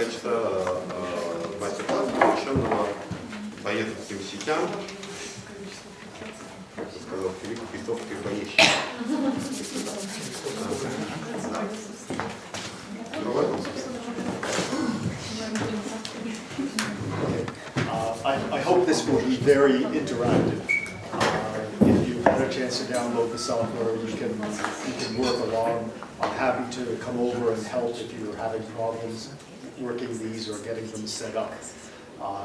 часа мастер-класса, посвященного баейсовским сетям. Сказал, Баейсовской боящей. I hope this will be very interactive. If you've had a chance to download the software, you can work along. I'm happy to come over and help if you're having problems working these or getting them set up.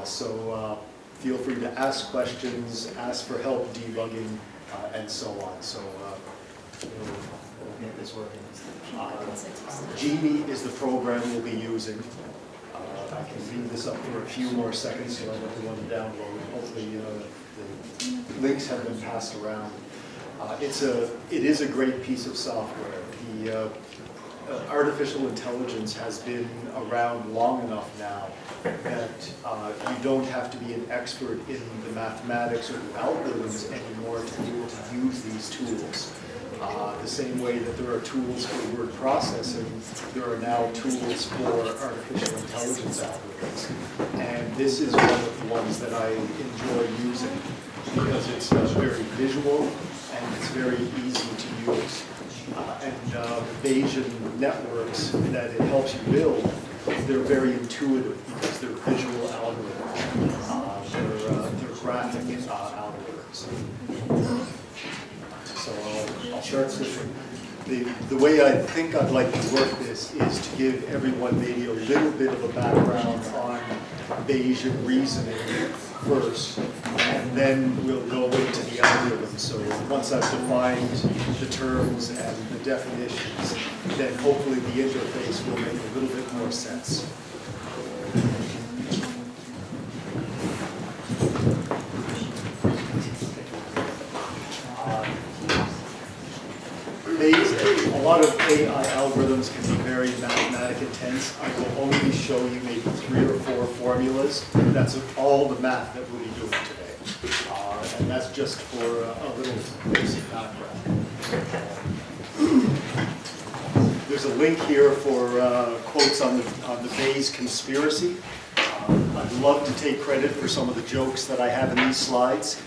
So feel free to ask questions, ask for help debugging, and so on. So we'll get this working. Genie is the program we'll be using. I can leave this up for a few more seconds so I let the one download. Hopefully the links have been passed around. It is a great piece of software. The artificial intelligence has been around long enough now that you don't have to be an expert in the mathematics or the algorithms anymore to be able to use these tools. The same way that there are tools for word processing, there are now tools for artificial intelligence algorithms. And this is one of the ones that I enjoy using because it's very visual and it's very easy to use. The Bayesian networks that it helps you build, they're very intuitive because they're visual algorithms. They're graphic algorithms. So I'll start switching. The way I think I'd like to work this is to give everyone maybe a little bit of a background on Bayesian reasoning first, and then we'll go into the algorithm. So once I've defined the terms and the definitions, then hopefully the interface will make a little bit more sense. A lot of AI algorithms can be very mathematic intense. I will only show you maybe 3 or 4 formulas. That's all the math that we'll be doing today. And that's just for a little basic background. There's a link here for quotes on the Bayes conspiracy. I'd love to take credit for some of the jokes that I have in these slides.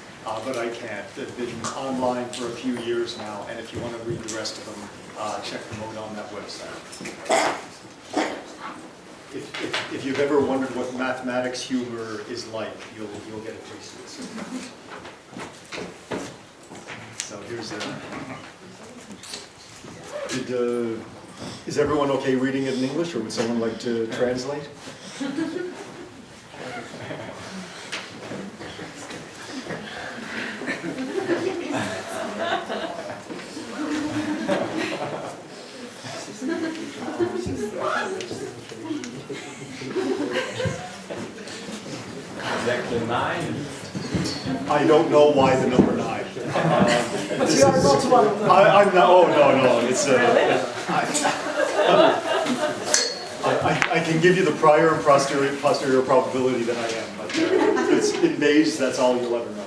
But I can't. They've been online for a few years now, and if you want to read the rest of them, check them out on that website. If you've ever wondered what mathematics humor is like, you'll get a taste of this. So here's is everyone okay reading it in English, or would someone like to translate? Exactly 9. I don't know why the number 9. But you are not one of them. I'm not. Oh no! It's I can give you the prior and posterior probability that I am, but it's in Bayes. That's all you'll ever know.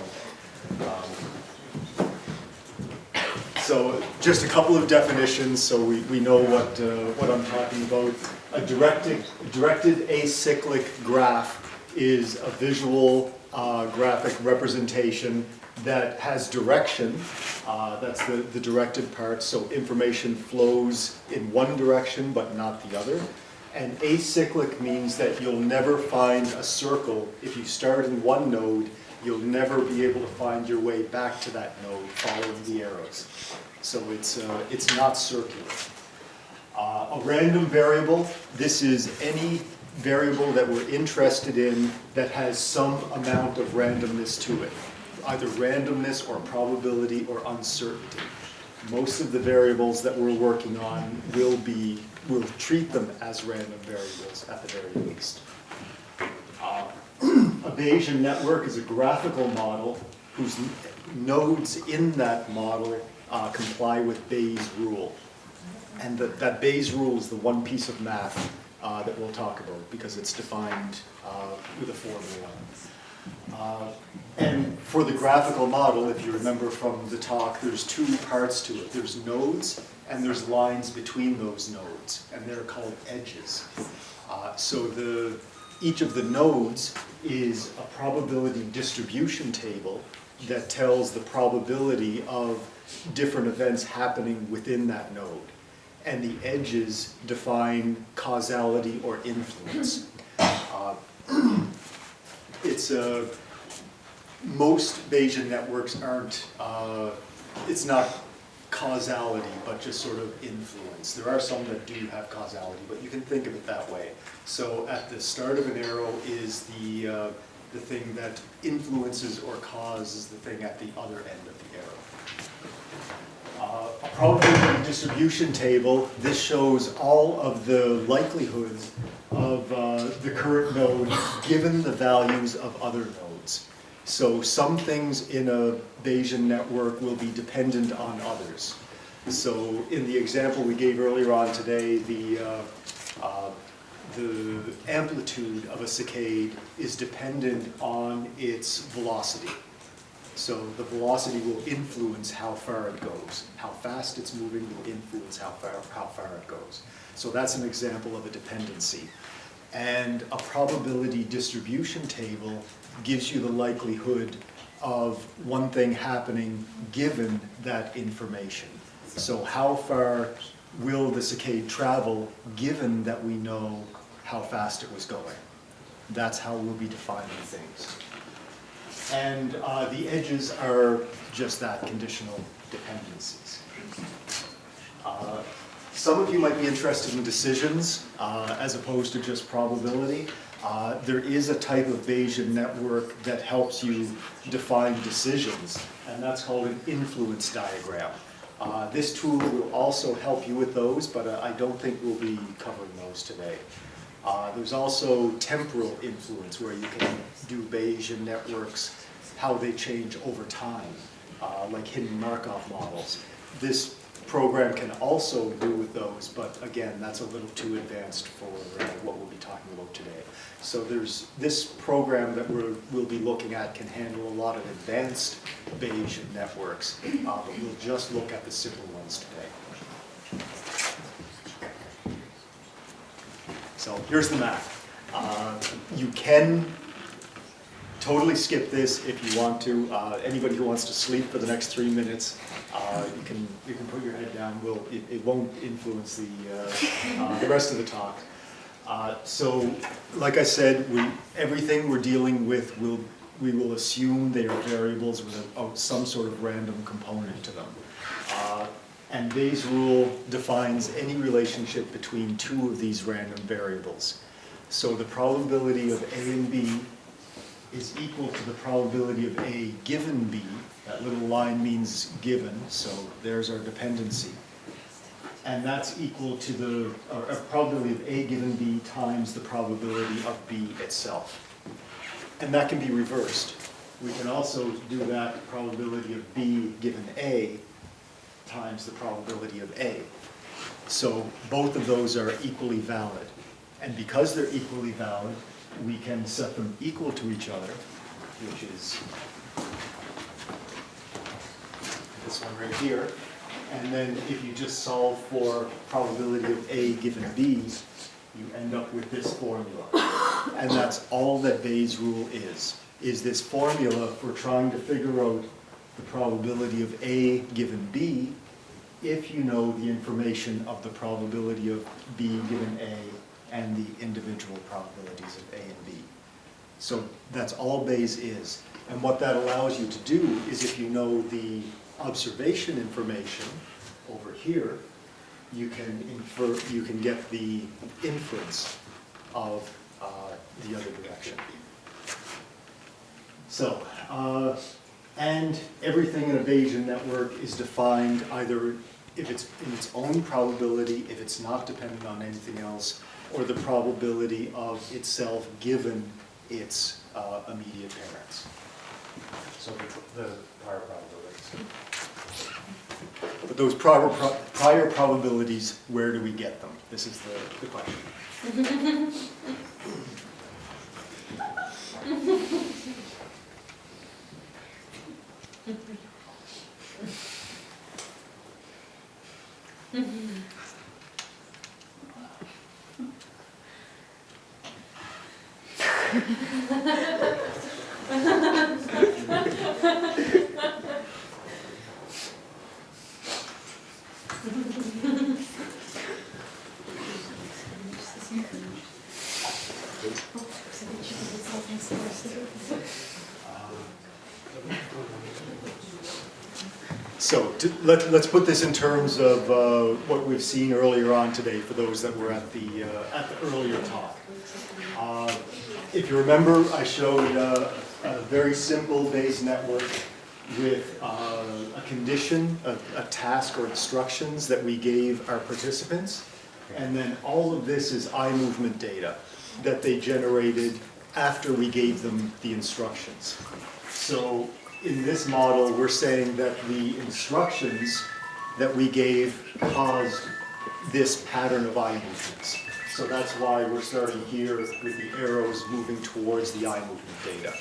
So just a couple of definitions, so we know what I'm talking about. A directed acyclic graph is a visual graphic representation that has direction. That's the directed part, so information flows in one direction but not the other. And acyclic means that you'll never find a circle. If you start in one node, you'll never be able to find your way back to that node following the arrows. So it's not circular. A random variable, this is any variable that we're interested in that has some amount of randomness to it, either randomness or probability or uncertainty. Most of the variables that we're working on we'll treat them as random variables at the very least. A Bayesian network is a graphical model whose nodes in that model comply with Bayes' rule. And that Bayes' rule is the one piece of math that we'll talk about because it's defined with a formula. And for the graphical model, if you remember from the talk, there's 2 parts to it. There's nodes and there's lines between those nodes, and they're called edges. So each of the nodes is a probability distribution table that tells the probability of different events happening within that node. And the edges define causality or influence. Most Bayesian networks aren't, it's not causality, but just sort of influence. There are some that do have causality, but you can think of it that way. So at the start of an arrow is the thing that influences or causes the thing at the other end of the arrow. A probability distribution table, this shows all of the likelihoods of the current node given the values of other nodes. So some things in a Bayesian network will be dependent on others. So in the example we gave earlier on today, the amplitude of a saccade is dependent on its velocity. So the velocity will influence how far it goes. How fast it's moving will influence how far it goes. So that's an example of a dependency. And a probability distribution table gives you the likelihood of one thing happening given that information. So how far will the saccade travel given that we know how fast it was going? That's how we'll be defining things. And the edges are just that, conditional dependencies. Some of you might be interested in decisions as opposed to just probability. There is a type of Bayesian network that helps you define decisions, and that's called an influence diagram. This tool will also help you with those, but I don't think we'll be covering those today. There's also temporal influence, where you can do Bayesian networks, how they change over time, like hidden Markov models. This program can also do with those, but again, that's a little too advanced for what we'll be talking about today. So there's this program that we'll be looking at can handle a lot of advanced Bayesian networks, but we'll just look at the simple ones today. So here's the math. You can totally skip this if you want to. Anybody who wants to sleep for the next 3 minutes, you can put your head down. It won't influence the rest of the talk. So, like I said, everything we're dealing with we will assume they are variables with some sort of random component to them. And Bayes' rule defines any relationship between two of these random variables. So the probability of A and B is equal to the probability of A given B. That little line means given, so there's our dependency. And that's equal to the probability of A given B times the probability of B itself. And that can be reversed. We can also do that probability of B given A times the probability of A. So both of those are equally valid. And because they're equally valid, we can set them equal to each other, which is this one right here. And then if you just solve for probability of A given B, you end up with this formula. And that's all that Bayes' rule is this formula for trying to figure out the probability of A given B if you know the information of the probability of B given A and the individual probabilities of A and B. So that's all Bayes is. And what that allows you to do is, if you know the observation information over here, you can get the inference of the other direction. So, and everything in a Bayesian network is defined either if it's in its own probability, if it's not dependent on anything else, or the probability of itself given its immediate parents. So the prior probabilities. But those prior probabilities, where do we get them? This is the question. So let's put this in terms of what we've seen earlier on today for those that were at the earlier talk. If you remember, I showed a very simple Bayes network with a condition, a task or instructions that we gave our participants. And then all of this is eye movement data that they generated after we gave them the instructions. So in this model, we're saying that the instructions that we gave caused this pattern of eye movements. So that's why we're starting here with the arrows moving towards the eye movement data.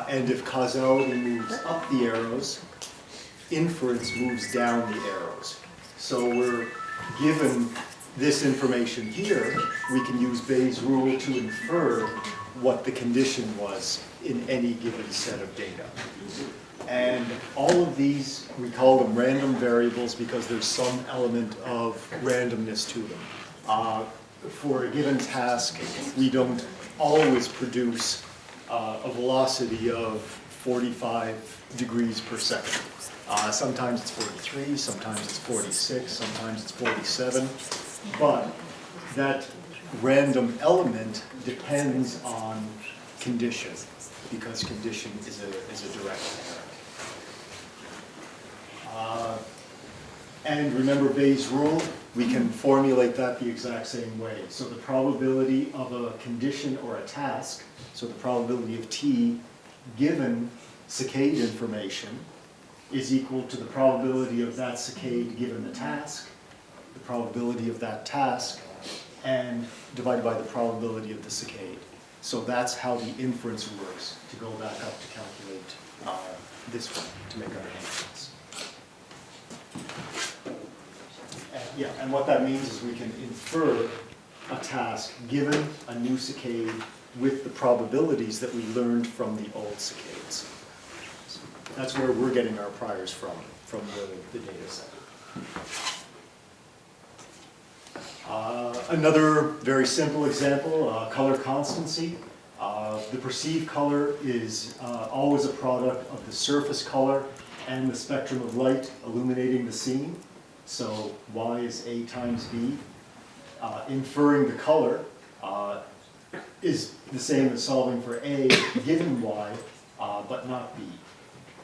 And if causality moves up the arrows, inference moves down the arrows. So we're given this information here, we can use Bayes' rule to infer what the condition was in any given set of data. And all of these, we call them random variables because there's some element of randomness to them. For a given task, we don't always produce a velocity of 45 degrees per second. Sometimes it's 43, sometimes it's 46, sometimes it's 47, but that random element depends on condition, because condition is a direct error. And remember Bayes' rule, we can formulate that the exact same way. So the probability of a condition or a task, so the probability of t given saccade information is equal to the probability of that saccade given the task, the probability of that task, and divided by the probability of the saccade. So that's how the inference works, to go back up to calculate this one, to make our inference. And what that means is we can infer a task given a new saccade with the probabilities that we learned from the old saccades. So that's where we're getting our priors from the data set. Another very simple example, color constancy. The perceived color is always a product of the surface color and the spectrum of light illuminating the scene. So Y is A times B. Inferring the color is the same as solving for A given Y, but not B.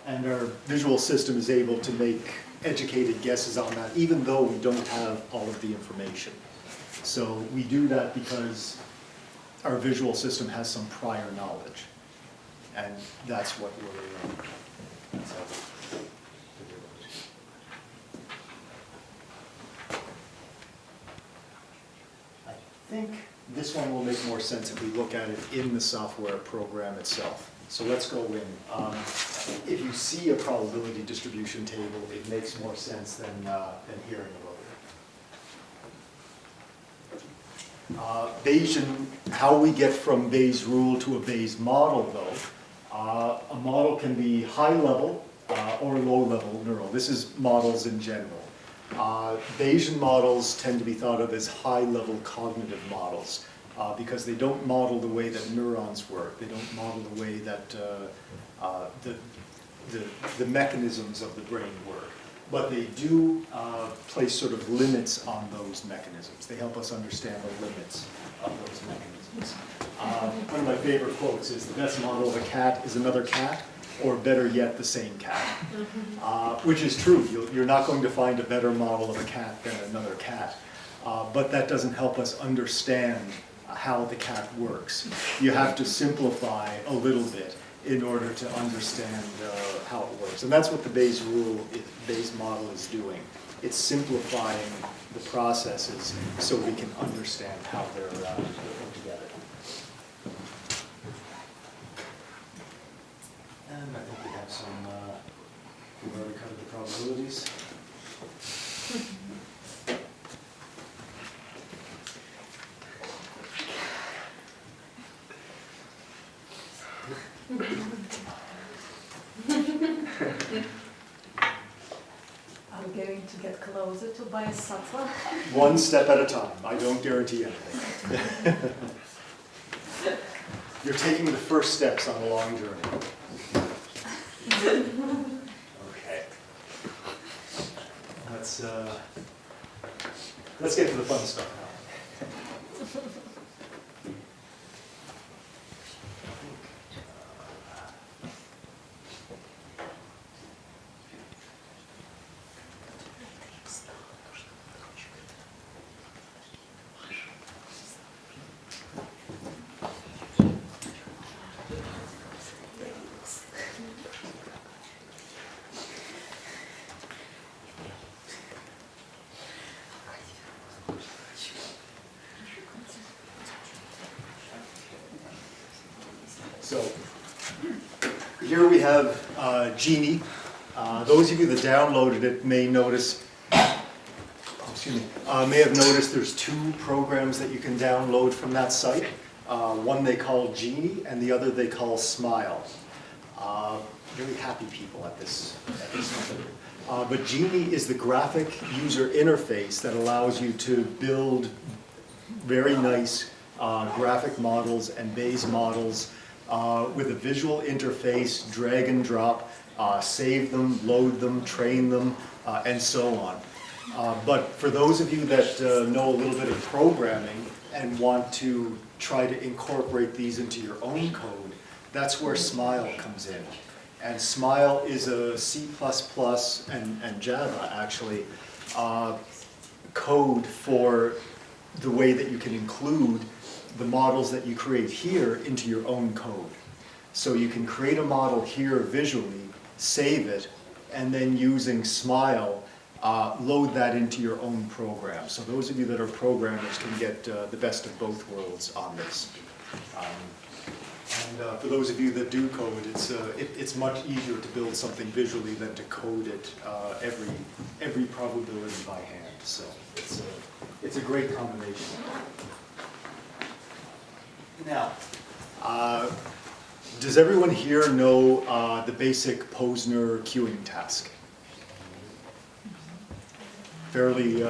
And our visual system is able to make educated guesses on that, even though we don't have all of the information. So we do that because our visual system has some prior knowledge. And that's what we're, that's how I think this one will make more sense if we look at it in the software program itself. So let's go in. If you see a probability distribution table, it makes more sense than hearing about it. Bayesian, how we get from Bayes' rule to a Bayes model though, a model can be high level or low level neural. This is models in general. Bayesian models tend to be thought of as high level cognitive models because they don't model the way that neurons work. They don't model the way that the mechanisms of the brain work. But they do place sort of limits on those mechanisms. They help us understand the limits of those mechanisms. One of my favorite quotes is, the best model of a cat is another cat, or better yet, the same cat. Which is true. You're not going to find a better model of a cat than another cat. But that doesn't help us understand how the cat works. You have to simplify a little bit in order to understand how it works. And that's what the Bayes rule, Bayes model is doing. It's simplifying the processes so we can understand how they're put together. And I think we have some, we've already covered the probabilities. Are we going to get closer to Bаейсовскому? One step at a time. I don't guarantee anything. You're taking the first steps on a long journey. Okay. Let's get to the fun stuff now. So here we have Genie. Those of you that downloaded it may notice, may have noticed there's two programs that you can download from that site. One they call Genie, and the other they call Smile. Very happy people at this company. But Genie is the graphic user interface that allows you to build very nice graphic models and base models with a visual interface, drag and drop, save them, load them, train them, and so on. But for those of you that know a little bit of programming and want to try to incorporate these into your own code, that's where Smile comes in. And Smile is a C++ and Java, actually, code for the way that you can include the models that you create here into your own code. So you can create a model here visually, save it, and then using Smile, load that into your own program. So those of you that are programmers can get the best of both worlds on this. And for those of you that do code, it's much easier to build something visually than to code it every probability by hand. So it's a great combination. Now, does everyone here know the basic Posner queuing task? Fairly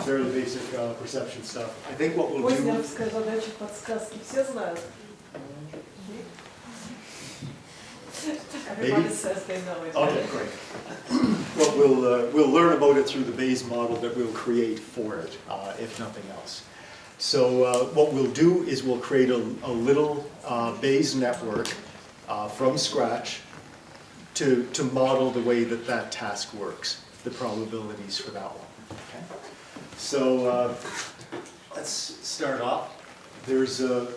basic perception stuff. I think what we'll do... Познерская задача подсказки все знают? Everybody says they know it. Okay, great. Well, we'll learn about it through the Bayes model that we'll create for it, if nothing else. So what we'll do is we'll create a little Bayes network from scratch to model the way that task works, the probabilities for that one. Okay? So let's start off. There's the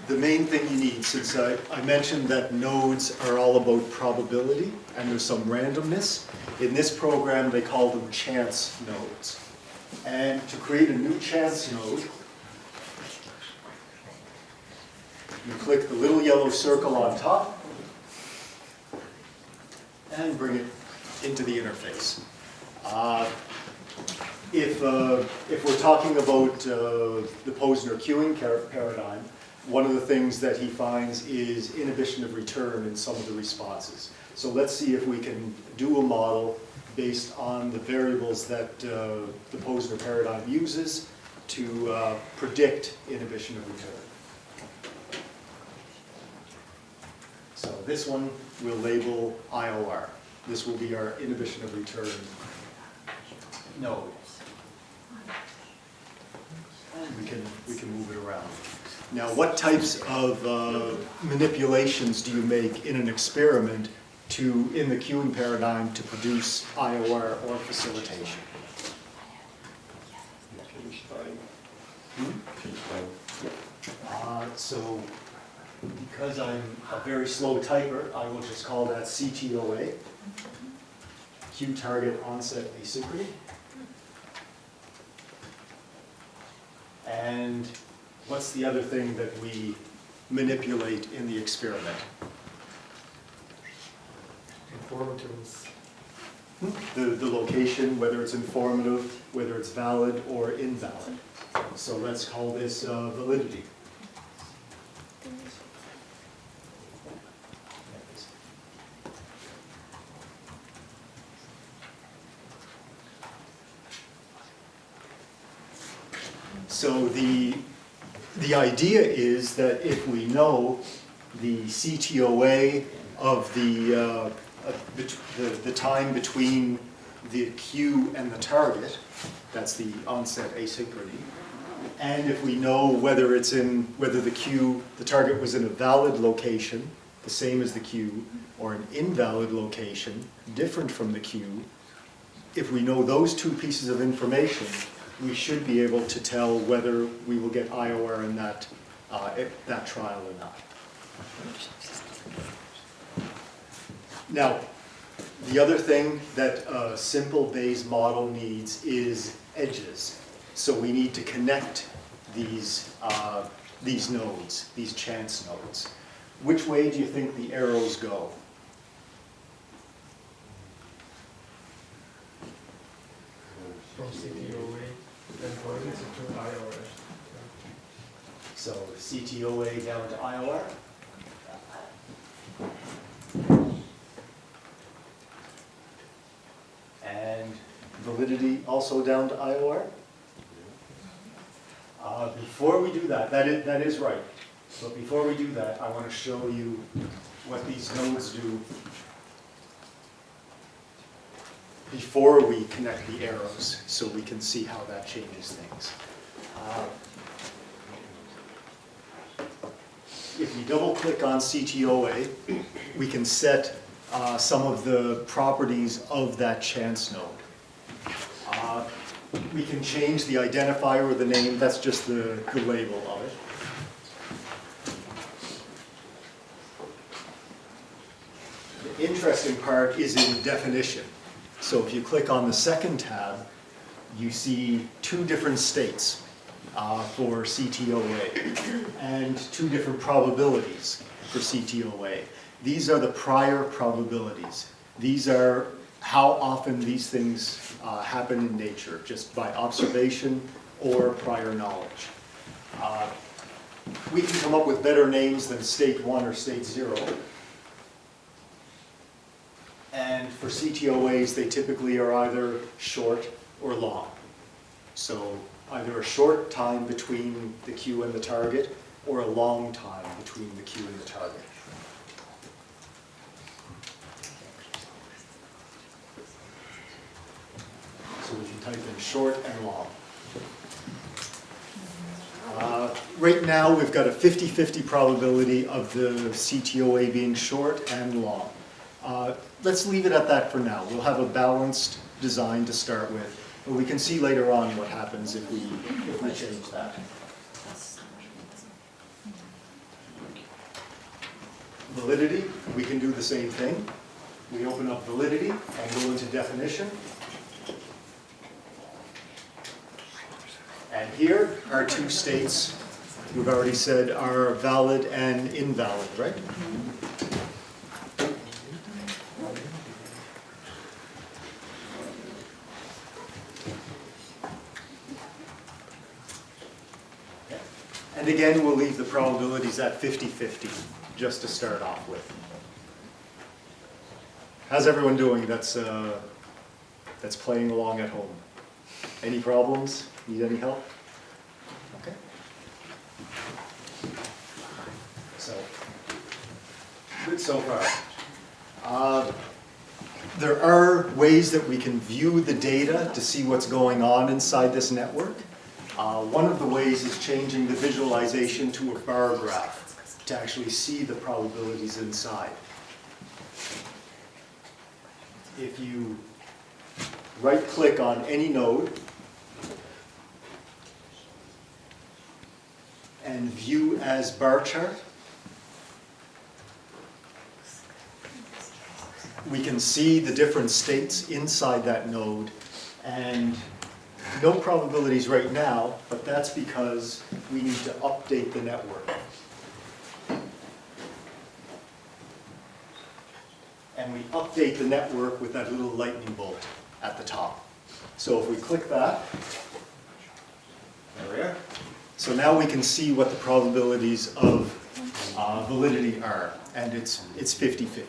main thing you need, since I mentioned that nodes are all about probability and there's some randomness. In this program, they call them chance nodes. And to create a new chance node, you click the little yellow circle on top and bring it into the interface. If we're talking about the Posner queuing paradigm, one of the things that he finds is inhibition of return in some of the responses. So let's see if we can do a model based on the variables that the Posner paradigm uses to predict inhibition of return. So this one we'll label IOR. This will be our inhibition of return node. And we can move it around. Now, what types of manipulations do you make in an experiment in the queuing paradigm to produce IOR or facilitation? So, because I'm a very slow typer, I will just call that CTOA, Q target onset asynchrony. And what's the other thing that we manipulate in the experiment? Informatives. The location, whether it's informative, whether it's valid or invalid. So let's call this validity. So the idea is that if we know the CTOA of the time between the queue and the target, that's the onset asynchrony, and if we know whether the target was in a valid location, the same as the queue, or an invalid location, different from the queue, if we know those two pieces of information, we should be able to tell whether we will get IOR in that trial or not. Now, the other thing that a simple Bayes model needs is edges. So we need to connect these nodes, these chance nodes. Which way do you think the arrows go? From CTOA and going to IOR. So CTOA down to IOR. And validity also down to IOR. Before we do that, that is right. But before we do that, I want to show you what these nodes do before we connect the arrows, so we can see how that changes things. If we double click on CTOA, we can set some of the properties of that chance node. We can change the identifier or the name, that's just the label of it. The interesting part is in definition. So if you click on the second tab, you see two different states for CTOA and two different probabilities for CTOA. These are the prior probabilities. These are how often these things happen in nature, just by observation or prior knowledge. We can come up with better names than state 1 or state 0. And for CTOAs, they typically are either short or long. So either a short time between the queue and the target, or a long time between the queue and the target. So we can type in short and long. Right now, we've got a 50-50 probability of the CTOA being short and long. Let's leave it at that for now. We'll have a balanced design to start with, but we can see later on what happens if we change that. Validity, we can do the same thing. We open up validity and go into definition. And here are two states we've already said are valid and invalid, right? And again, we'll leave the probabilities at 50-50, just to start off with. How's everyone doing that's playing along at home? Any problems? Need any help? Okay. So, good so far. There are ways that we can view the data to see what's going on inside this network. One of the ways is changing the visualization to a bar graph to actually see the probabilities inside. If you right-click on any node and view as bar chart, we can see the different states inside that node, and no probabilities right now, but that's because we need to update the network. And we update the network with that little lightning bolt at the top. So if we click that, there we are. So now we can see what the probabilities of validity are, and it's 50-50.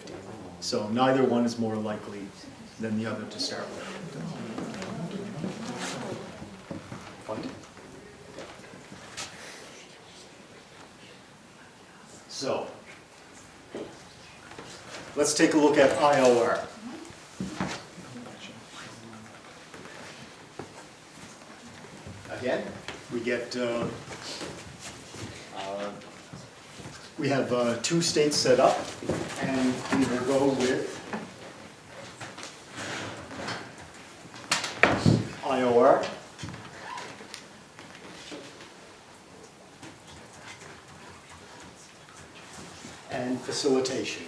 So neither one is more likely than the other to start with. So, let's take a look at IOR. Again, we have two states set up, and we will go with IOR and facilitation.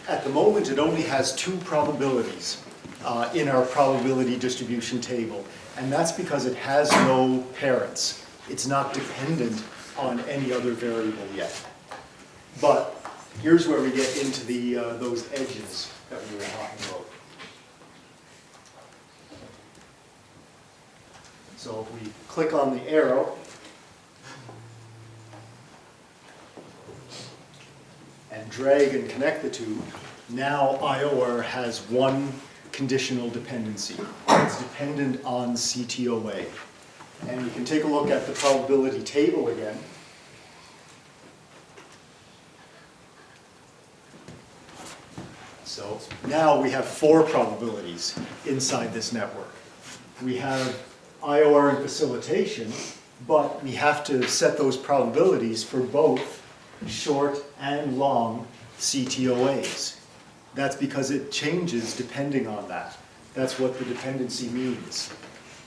At the moment, it only has two probabilities in our probability distribution table, and that's because it has no parents. It's not dependent on any other variable yet. But here's where we get into those edges that we were talking about. So if we click on the arrow, and drag and connect the two, now IOR has one conditional dependency. It's dependent on CTOA. And you can take a look at the probability table again. So now we have four probabilities inside this network. We have IOR and facilitation, but we have to set those probabilities for both short and long CTOAs. That's because it changes depending on that. That's what the dependency means.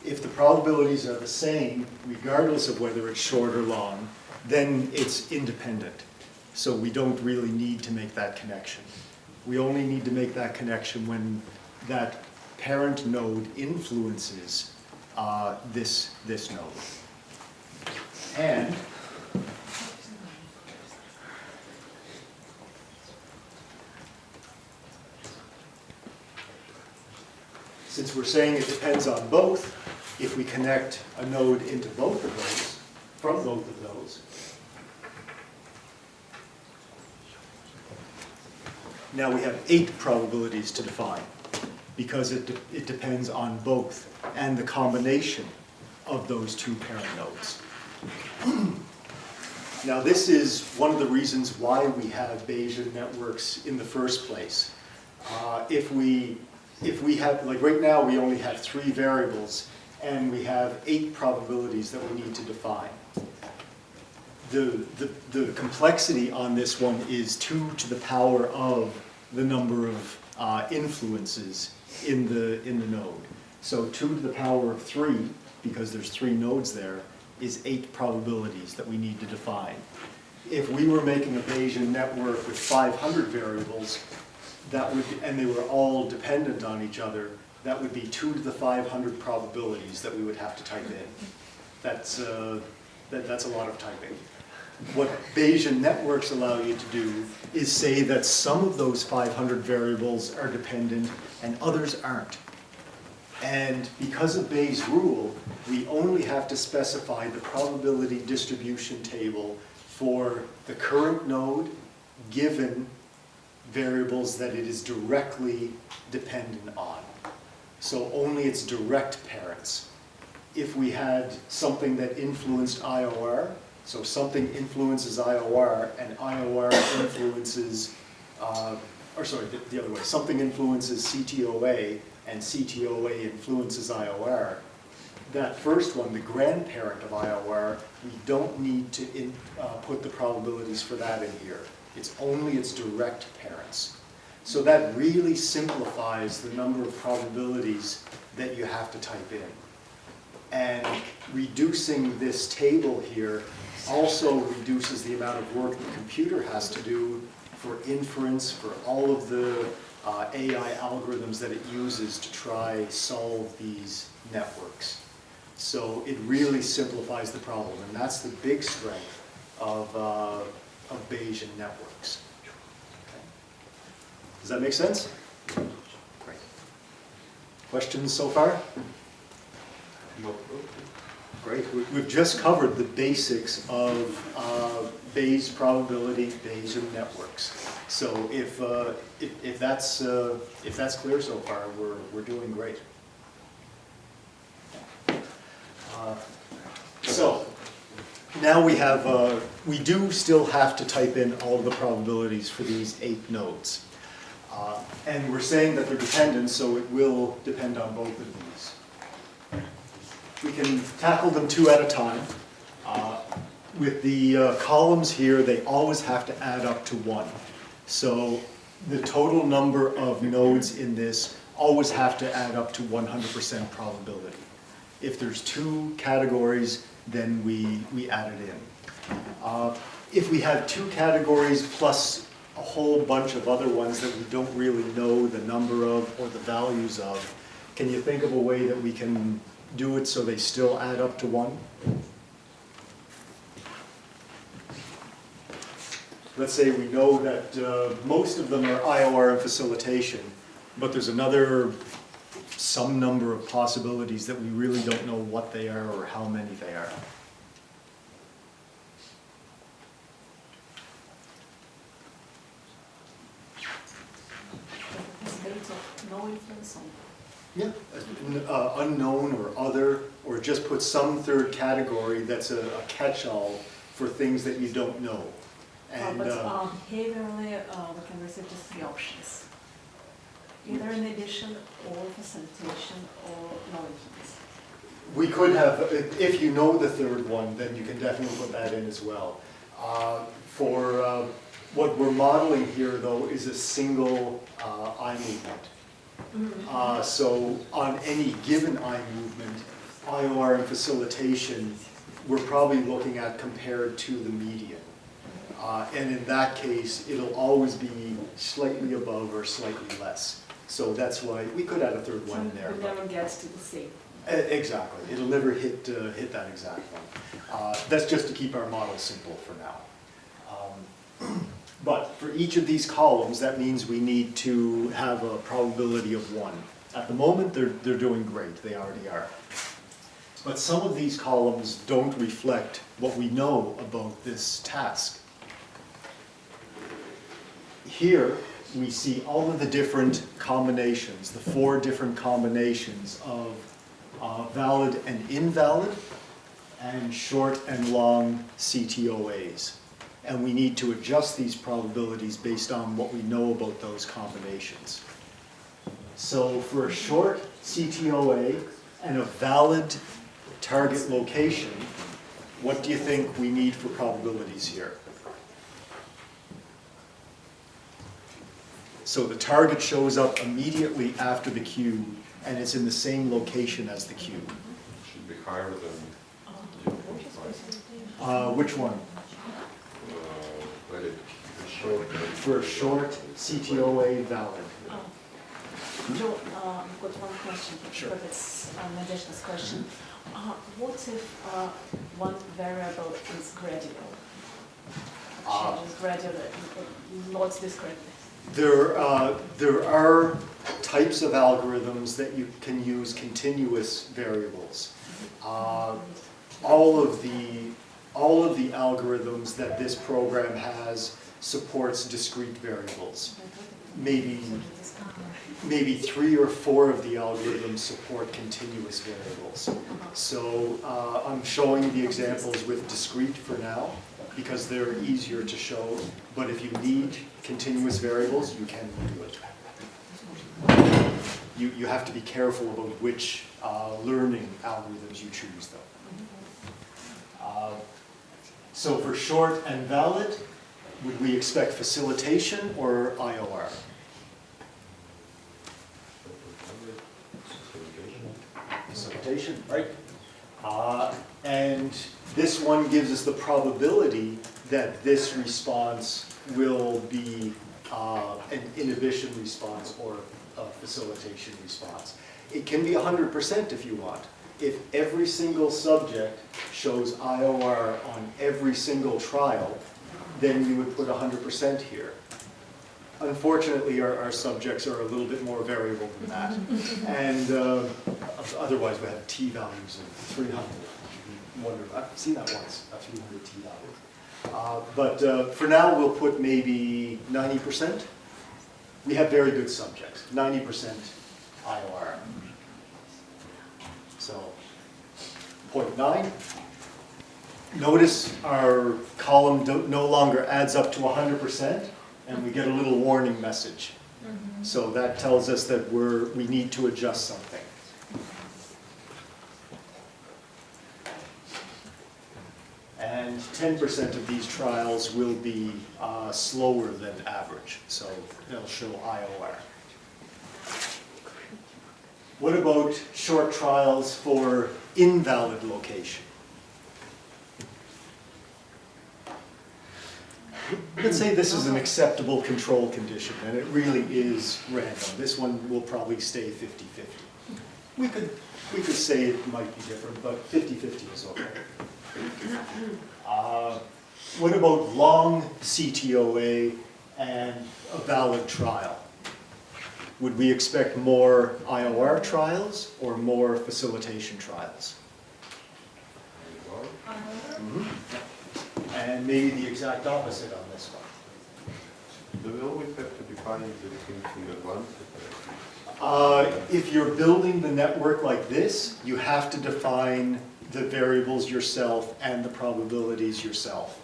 If the probabilities are the same, regardless of whether it's short or long, then it's independent. So we don't really need to make that connection. We only need to make that connection when that parent node influences this node. And since we're saying it depends on both, if we connect a node into both of those, from both of those, now we have 8 probabilities to define, because it depends on both and the combination of those two parent nodes. Now this is one of the reasons why we have Bayesian networks in the first place. If we have, like right now, we only have 3 variables, and we have 8 probabilities that we need to define. The complexity on this one is 2 to the power of the number of influences in the node. So 2 to the power of 3, because there's 3 nodes there, is 8 probabilities that we need to define. If we were making a Bayesian network with 500 variables, and they were all dependent on each other, that would be 2 to the 500 probabilities that we would have to type in. That's a lot of typing. What Bayesian networks allow you to do is say that some of those 500 variables are dependent and others aren't. And because of Bayes' rule, we only have to specify the probability distribution table for the current node given variables that it is directly dependent on. So only its direct parents. If we had something that influenced IOR, so something influences IOR and IOR influences, the other way, something influences CTOA and CTOA influences IOR, that first one, the grandparent of IOR, we don't need to put the probabilities for that in here. It's only its direct parents. So that really simplifies the number of probabilities that you have to type in. And reducing this table here also reduces the amount of work the computer has to do for inference, for all of the AI algorithms that it uses to try solve these networks. So it really simplifies the problem, and that's the big strength of Bayesian networks. Okay. Does that make sense? Great. Questions so far? Great. We've just covered the basics of Bayes probability, Bayesian networks. So if that's clear so far, we're doing great. So now we do still have to type in all the probabilities for these 8 nodes. And we're saying that they're dependent, so it will depend on both of these. We can tackle them 2 at a time. With the columns here, they always have to add up to 1. So the total number of nodes in this always have to add up to 100% probability. If there's 2 categories, then we add it in. If we have 2 categories plus a whole bunch of other ones that we don't really know the number of or the values of, can you think of a way that we can do it so they still add up to 1? Let's say we know that most of them are IOR and facilitation, but there's some number of possibilities that we really don't know what they are or how many they are. No influence on. Yeah, unknown or other, or just put some third category that's a catch-all for things that you don't know. And But behaviorally, we can receive just 3 options. Either an addition or facilitation or no influence. we could have, if you know the third one, then you can definitely put that in as well. For what we're modeling here, though, is a single eye movement. So on any given eye movement, IOR and facilitation, we're probably looking at compared to the median. And in that case, it'll always be slightly above or slightly less. So that's why we could add a third one in there. It never gets to the same. Exactly. It'll never hit that exact one. That's just to keep our model simple for now. But for each of these columns, that means we need to have a probability of 1. At the moment, they're doing great. They already are. But some of these columns don't reflect what we know about this task. Here, we see all of the different combinations, the 4 different combinations of valid and invalid, and short and long CTOAs. And we need to adjust these probabilities based on what we know about those combinations. So for a short CTOA and a valid target location, what do you think we need for probabilities here? So the target shows up immediately after the cube, and it's in the same location as the cube. Should be higher than 0.5. Which one? Very short. For a short CTOA valid. Joe, I've got one question, Sure. but it's Nadezhda's question. What if one variable is gradual? Changes gradually, lots discretely. There are types of algorithms that you can use continuous variables. All of the algorithms that this program has supports discrete variables. Maybe 3 or 4 of the algorithms support continuous variables. So I'm showing the examples with discrete for now because they're easier to show, but if you need continuous variables, you can do it. You have to be careful about which learning algorithms you choose, though. So for short and valid, would we expect facilitation or IOR? Facilitation, right? And this one gives us the probability that this response will be an inhibition response or a facilitation response. It can be 100% if you want. If every single subject shows IOR on every single trial, then you would put 100% here. Unfortunately, our subjects are a little bit more variable than that. And otherwise we have t-values of 300. wonder, I've seen that once, a few hundred T values. But for now, we'll put maybe 90%. We have very good subjects, 90% IOR. So 0.9. Notice our column no longer adds up to 100%, and we get a little warning message. So that tells us that we need to adjust something. And 10% of these trials will be slower than average, so they'll show IOR. What about short trials for invalid location? Let's say this is an acceptable control condition, and it really is random. This one will probably stay 50-50. We could say it might be different, but 50-50 is okay. What about long CTOA and a valid trial? Would we expect more IOR trials or more facilitation trials? And maybe the exact opposite on this one. Do we always have to define the things in advance? If you're building the network like this, you have to define the variables yourself and the probabilities yourself.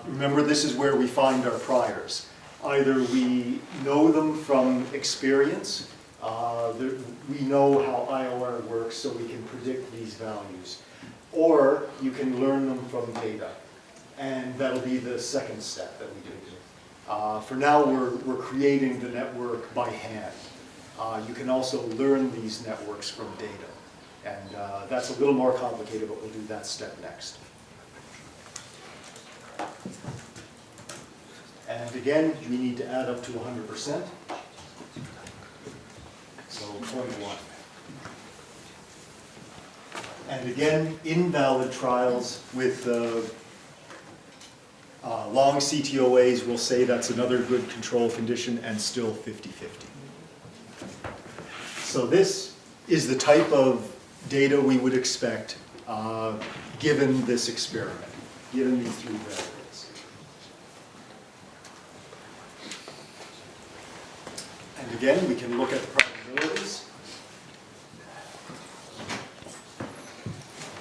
Remember, this is where we find our priors. Either we know them from experience, we know how IOR works so we can predict these values, or you can learn them from data. And that'll be the second step that we do. For now, we're creating the network by hand. You can also learn these networks from data. And that's a little more complicated, but we'll do that step next. And again, we need to add up to 100%. So 0.1. And again, invalid trials with long CTOAs will say that's another good control condition and still 50-50. So this is the type of data we would expect given this experiment, given these three variables. And again, we can look at the probabilities.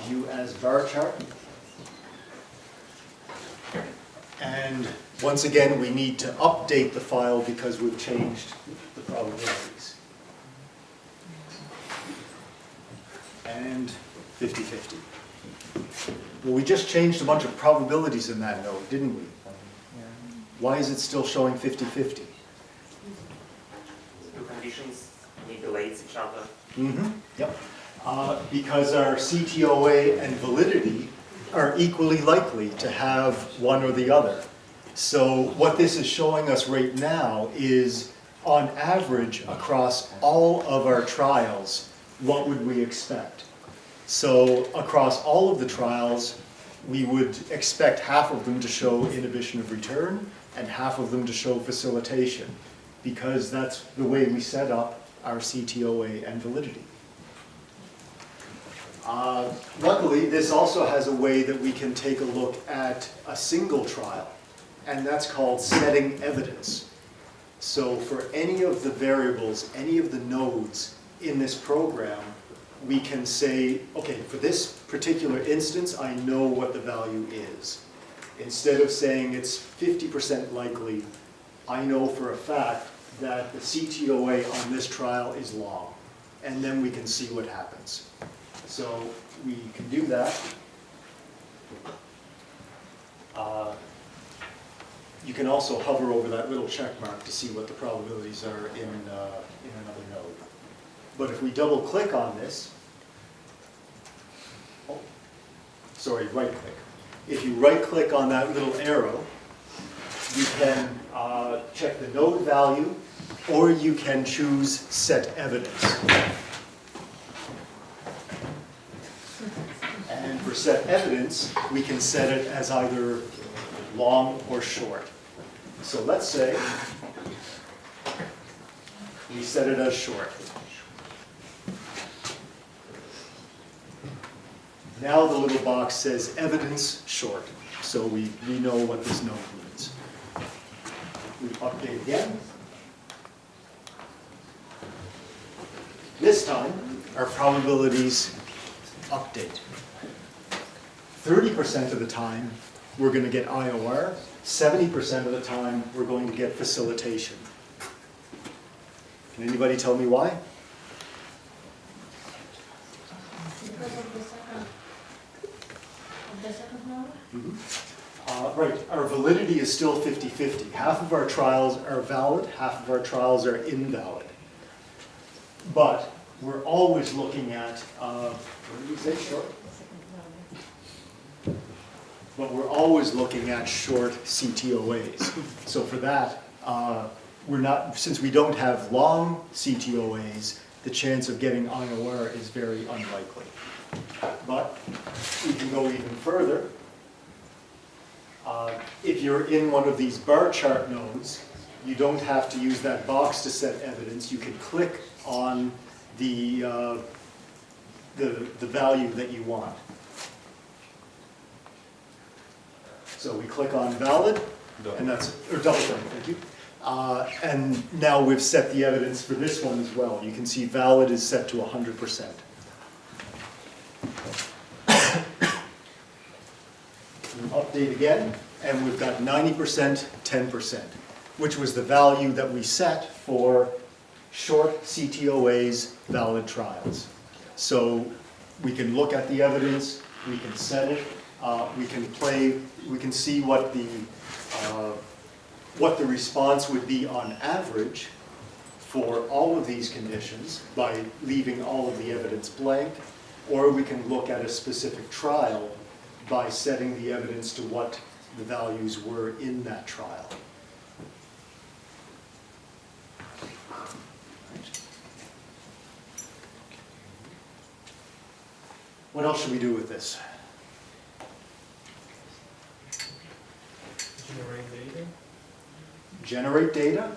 View as bar chart. And once again, we need to update the file because we've changed the probabilities. And 50-50. Well, we just changed a bunch of probabilities in that node, didn't we? Why is it still showing 50-50? Two conditions manipulate each other. Yep. Because our CTOA and validity are equally likely to have one or the other. So what this is showing us right now is, on average, across all of our trials, what would we expect? So across all of the trials, we would expect half of them to show inhibition of return and half of them to show facilitation, because that's the way we set up our CTOA and validity. Luckily, this also has a way that we can take a look at a single trial, and that's called setting evidence. So for any of the variables, any of the nodes in this program, we can say, okay, for this particular instance, I know what the value is. Instead of saying it's 50% likely, I know for a fact that the CTOA on this trial is long, and then we can see what happens. So we can do that. You can also hover over that little check mark to see what the probabilities are in another node. But if we double click on this, right click. If you right click on that little arrow, you can check the node value, or you can choose set evidence. And for set evidence, we can set it as either long or short. So let's say we set it as short. Now the little box says evidence short, so we know what this node means. We update again. This time, our probabilities update. 30% of the time, we're going to get IOR. 70% of the time, we're going to get facilitation. Can anybody tell me why? Because of the second model? Right, our validity is still 50-50. Half of our trials are valid, half of our trials are invalid. But we're always looking at, what did we say, short? But we're always looking at short CTOAs. So for that, we're not, since we don't have long CTOAs, the chance of getting IOR is very unlikely. But we can go even further. If you're in one of these bar chart nodes, you don't have to use that box to set evidence. You can click on the value that you want. So we click on valid, and that's, or double click, thank you. And now we've set the evidence for this one as well. You can see valid is set to 100%. Update again, and we've got 90%, 10%, which was the value that we set for short CTOA's valid trials. So we can look at the evidence, we can set it, we can see what the response would be on average for all of these conditions by leaving all of the evidence blank, or we can look at a specific trial by setting the evidence to what the values were in that trial. What else should we do with this? Generate data. Generate data.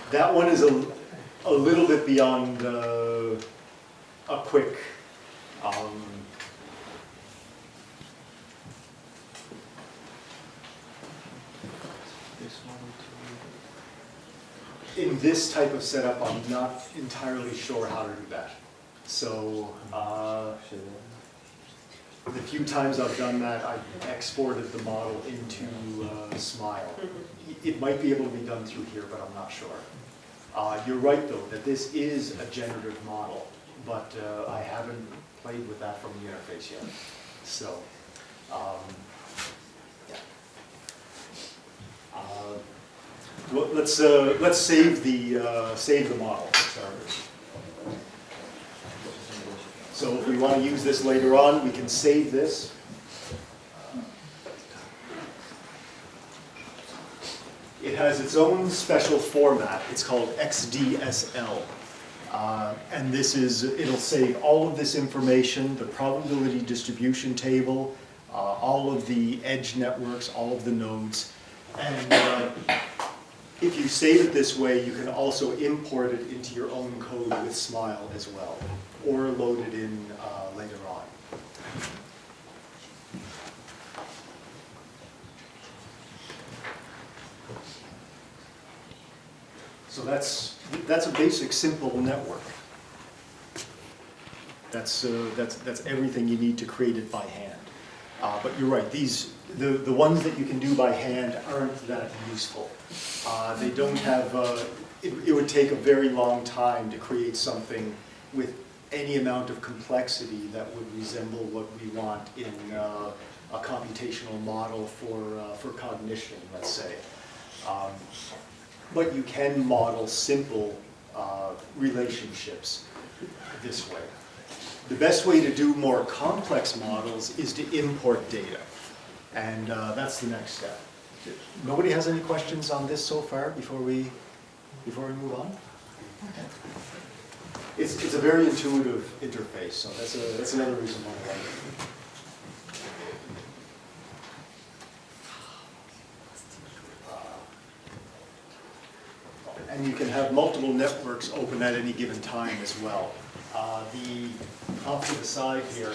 That one is a little bit beyond a quick. In this type of setup, I'm not entirely sure how to do that. So the few times I've done that, I've exported the model into Smile. It might be able to be done through here, but I'm not sure. You're right, though, that this is a generative model, but I haven't played with that from the interface yet. So, yeah. Well, let's save the model for starters. So if we want to use this later on, we can save this. It has its own special format. It's called XDSL. And it'll save all of this information, the probability distribution table, all of the edge networks, all of the nodes. And if you save it this way, you can also import it into your own code with Smile as well, or load it in later on. So that's a basic, simple network. That's everything you need to create it by hand. But you're right, the ones that you can do by hand aren't that useful. They don't have, it would take a very long time to create something with any amount of complexity that would resemble what we want in a computational model for cognition, let's say. But you can model simple relationships this way. The best way to do more complex models is to import data. And that's the next step. Nobody has any questions on this so far before we move on? It's a very intuitive interface, so that's another reason why I like it. And you can have multiple networks open at any given time as well. The off to the side here,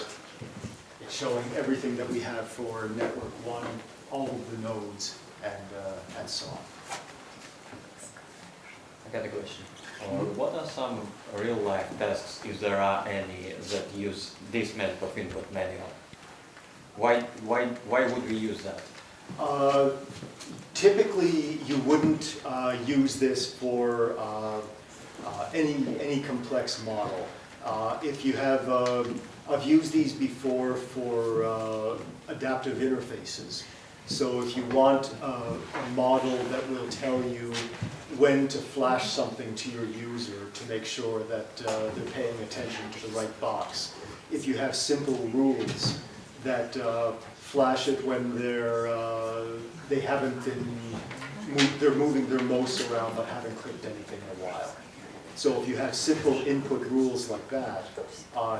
it's showing everything that we have for network 1, all of the nodes, and so on. I got a question. What are some real-life tasks, if there are any, that use this method of input manual? Why would we use that? Typically, you wouldn't use this for any complex model. If you have, I've used these before for adaptive interfaces. So if you want a model that will tell you when to flash something to your user to make sure that they're paying attention to the right box. If you have simple rules that flash it when they haven't been, they're moving their mouse around but haven't clicked anything in a while. So if you have simple input rules like that,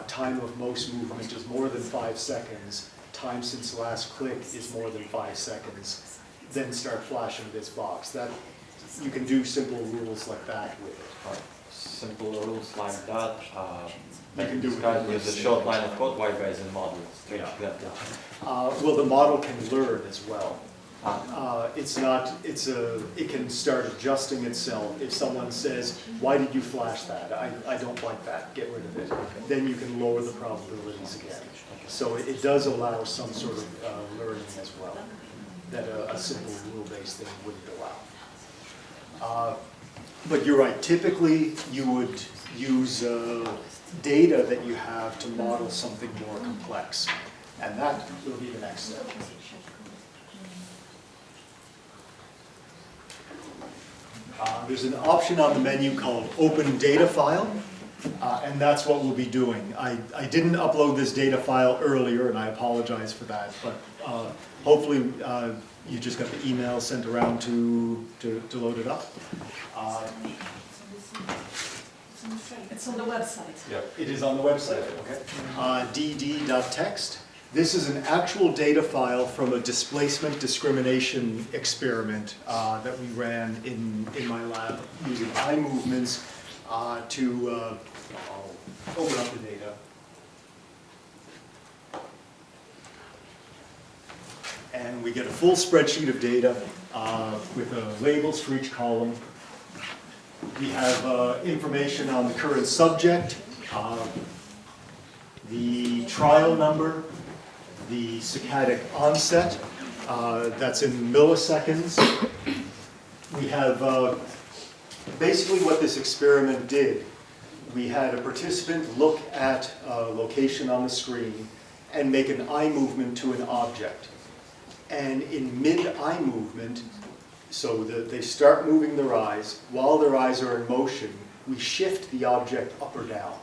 time of mouse movement is more than 5 seconds, time since last click is more than 5 seconds, then start flashing this box. That you can do simple rules like that with it. Simple rules like that. You can do it it with a short line of code. Why Bayesian models? Well, the model can learn as well. It can start adjusting itself. If someone says, why did you flash that? I don't like that, get rid of it. Then you can lower the probabilities again. So it does allow some sort of learning as well, that a simple rule-based thing wouldn't allow. But you're right, typically you would use data that you have to model something more complex. And that will be the next step. There's an option on the menu called Open Data File, and that's what we'll be doing. I didn't upload this data file earlier, and I apologize for that, but hopefully you just got the email sent around to load it up. It's on the website. Yeah, it is on the website, okay. dd.txt. This is an actual data file from a displacement discrimination experiment that we ran in my lab using eye movements to I'll open up the data. And we get a full spreadsheet of data with labels for each column. We have information on the current subject, the trial number, the saccadic onset, that's in milliseconds. We have basically what this experiment did. We had a participant look at a location on the screen and make an eye movement to an object. And in mid-eye movement, so that they start moving their eyes, while their eyes are in motion, we shift the object up or down.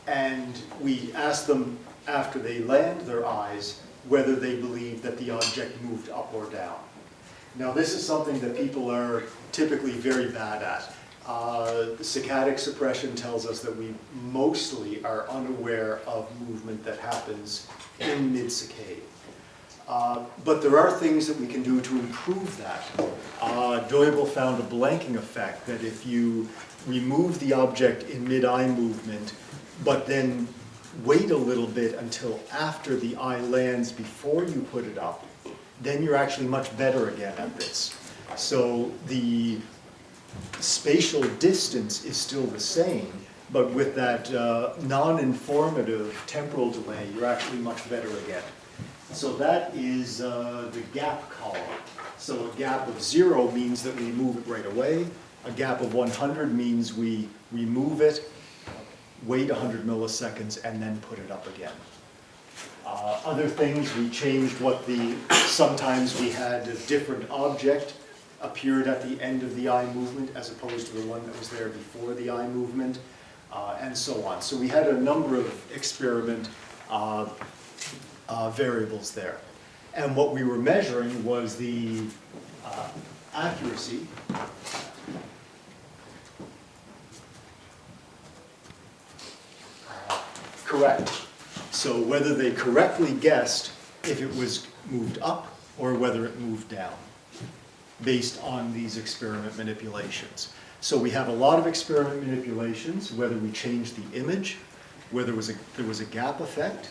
And we ask them, after they land their eyes, whether they believe that the object moved up or down. Now this is something that people are typically very bad at. Saccadic suppression tells us that we mostly are unaware of movement that happens in mid-saccade. But there are things that we can do to improve that. Doyle found a blanking effect that if you remove the object in mid-eye movement, but then wait a little bit until after the eye lands before you put it up, then you're actually much better again at this. So the spatial distance is still the same, but with that non-informative temporal delay, you're actually much better again. So that is the gap column. So a gap of 0 means that we move it right away. A gap of 100 means we remove it, wait 100 milliseconds, and then put it up again. Other things, we changed what sometimes we had a different object appeared at the end of the eye movement as opposed to the one that was there before the eye movement, and so on. So we had a number of experiment variables there. And what we were measuring was the accuracy correct. So whether they correctly guessed if it was moved up or whether it moved down based on these experiment manipulations. So we have a lot of experiment manipulations, whether we change the image, where there was a gap effect.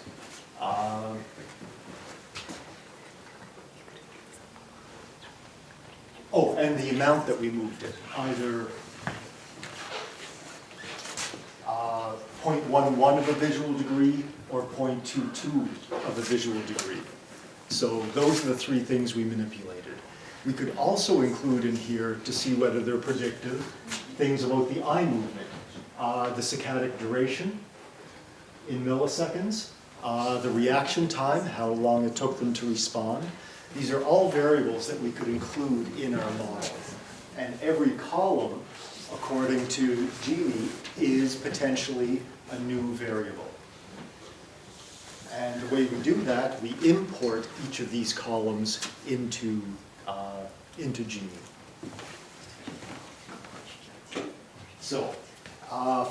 Oh, and the amount that we moved it, either 0.11 of a visual degree or 0.22 of a visual degree. So those are the three things we manipulated. We could also include in here, to see whether they're predictive, things about the eye movement, the saccadic duration in milliseconds, the reaction time, how long it took them to respond. These are all variables that we could include in our model. And every column, according to Gini, is potentially a new variable. And the way we do that, we import each of these columns into Gini. So,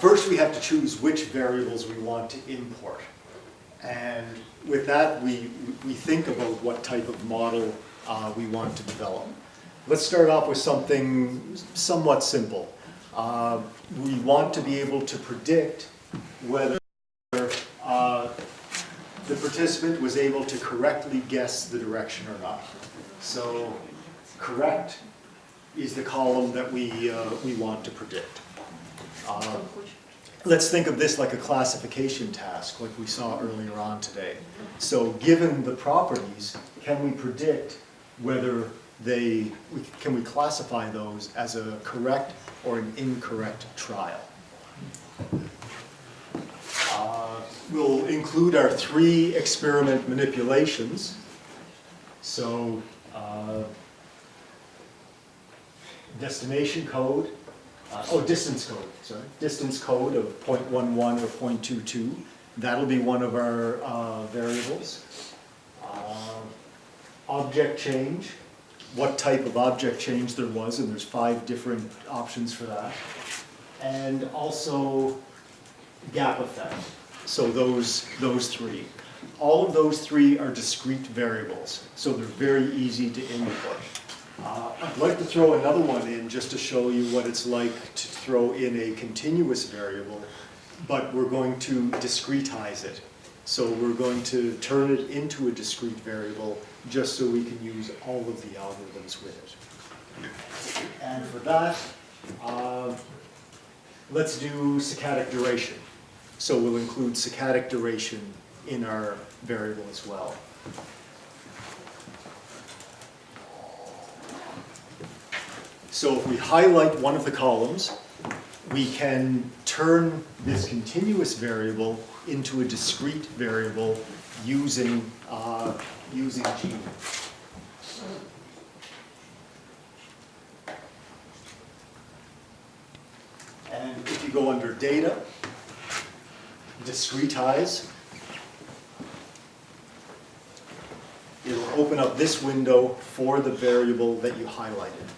first we have to choose which variables we want to import. And with that, we think about what type of model we want to develop. Let's start off with something somewhat simple. We want to be able to predict whether the participant was able to correctly guess the direction or not. So, correct is the column that we want to predict. Let's think of this like a classification task, like we saw earlier on today. So given the properties, can we predict whether can we classify those as a correct or an incorrect trial? We'll include our 3 experiment manipulations. So destination code, distance code, sorry. Distance code of 0.11 or 0.22. That'll be one of our variables. Object change, what type of object change there was, and there's 5 different options for that. And also gap effect. So those 3. All of those 3 are discrete variables, so they're very easy to input. I'd like to throw another one in just to show you what it's like to throw in a continuous variable, but we're going to discretize it. So we're going to turn it into a discrete variable just so we can use all of the algorithms with it. And for that, let's do saccadic duration. So we'll include saccadic duration in our variable as well. So if we highlight one of the columns, we can turn this continuous variable into a discrete variable using Gini. And if you go under data, discretize, it'll open up this window for the variable that you highlighted.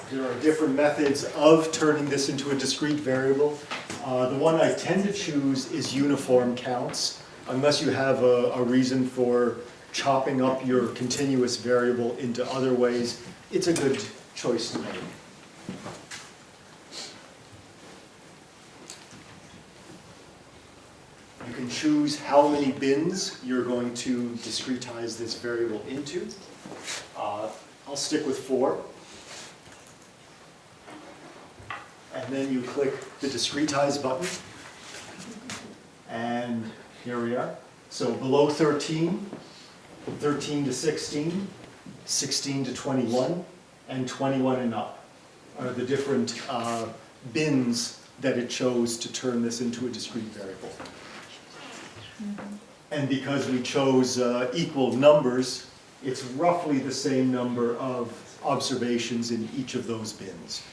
There are different methods of turning this into a discrete variable. The one I tend to choose is uniform counts, unless you have a reason for chopping up your continuous variable into other ways. It's a good choice to make. You can choose how many bins you're going to discretize this variable into. I'll stick with 4. And then you click the discretize button. And here we are. So below 13, 13 to 16, 16 to 21, and 21 and up are the different bins that it chose to turn this into a discrete variable. And because we chose equal numbers, it's roughly the same number of observations in each of those bins.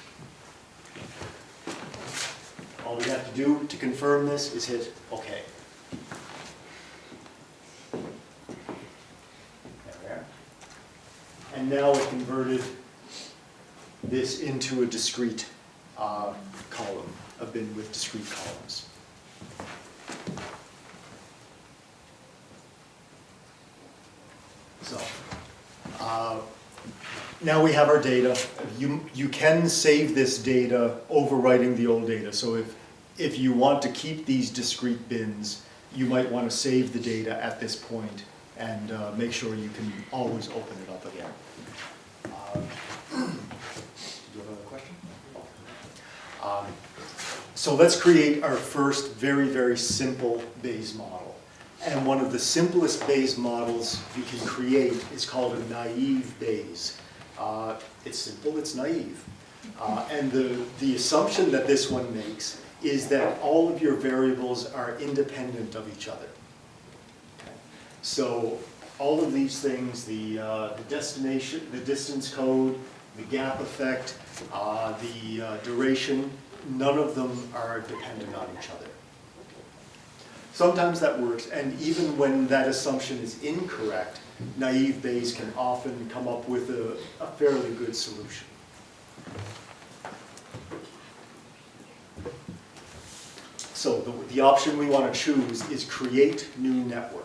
All we have to do to confirm this is hit OK. There we are. And now it converted this into a discrete column, a bin with discrete columns. So now we have our data. you can save this data overwriting the old data. So if you want to keep these discrete bins, you might want to save the data at this point and make sure you can always open it up again. Do you have another question? So let's create our first very, very simple Bayes model. And one of the simplest Bayes models you can create is called a naive Bayes. It's simple, it's naive. And the assumption that this one makes is that all of your variables are independent of each other. Okay. So all of these things, the destination, the distance code, the gap effect, the duration, none of them are dependent on each other. Sometimes that works, and even when that assumption is incorrect, naive Bayes can often come up with a fairly good solution. So the option we want to choose is create new network.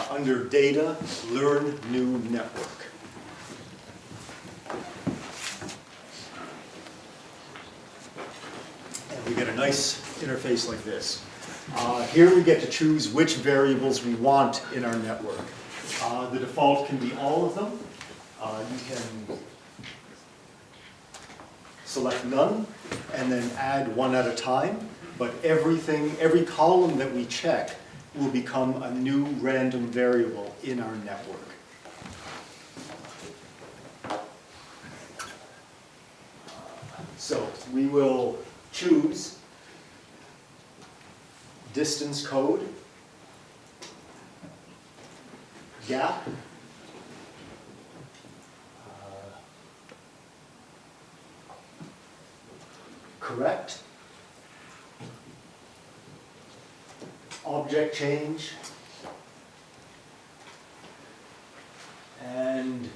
Under data, learn new network. And we get a nice interface like this. Here we get to choose which variables we want in our network. The default can be all of them. You can select none and then add one at a time, but every column that we check will become a new random variable in our network. So we will choose distance code, gap, correct, object change, and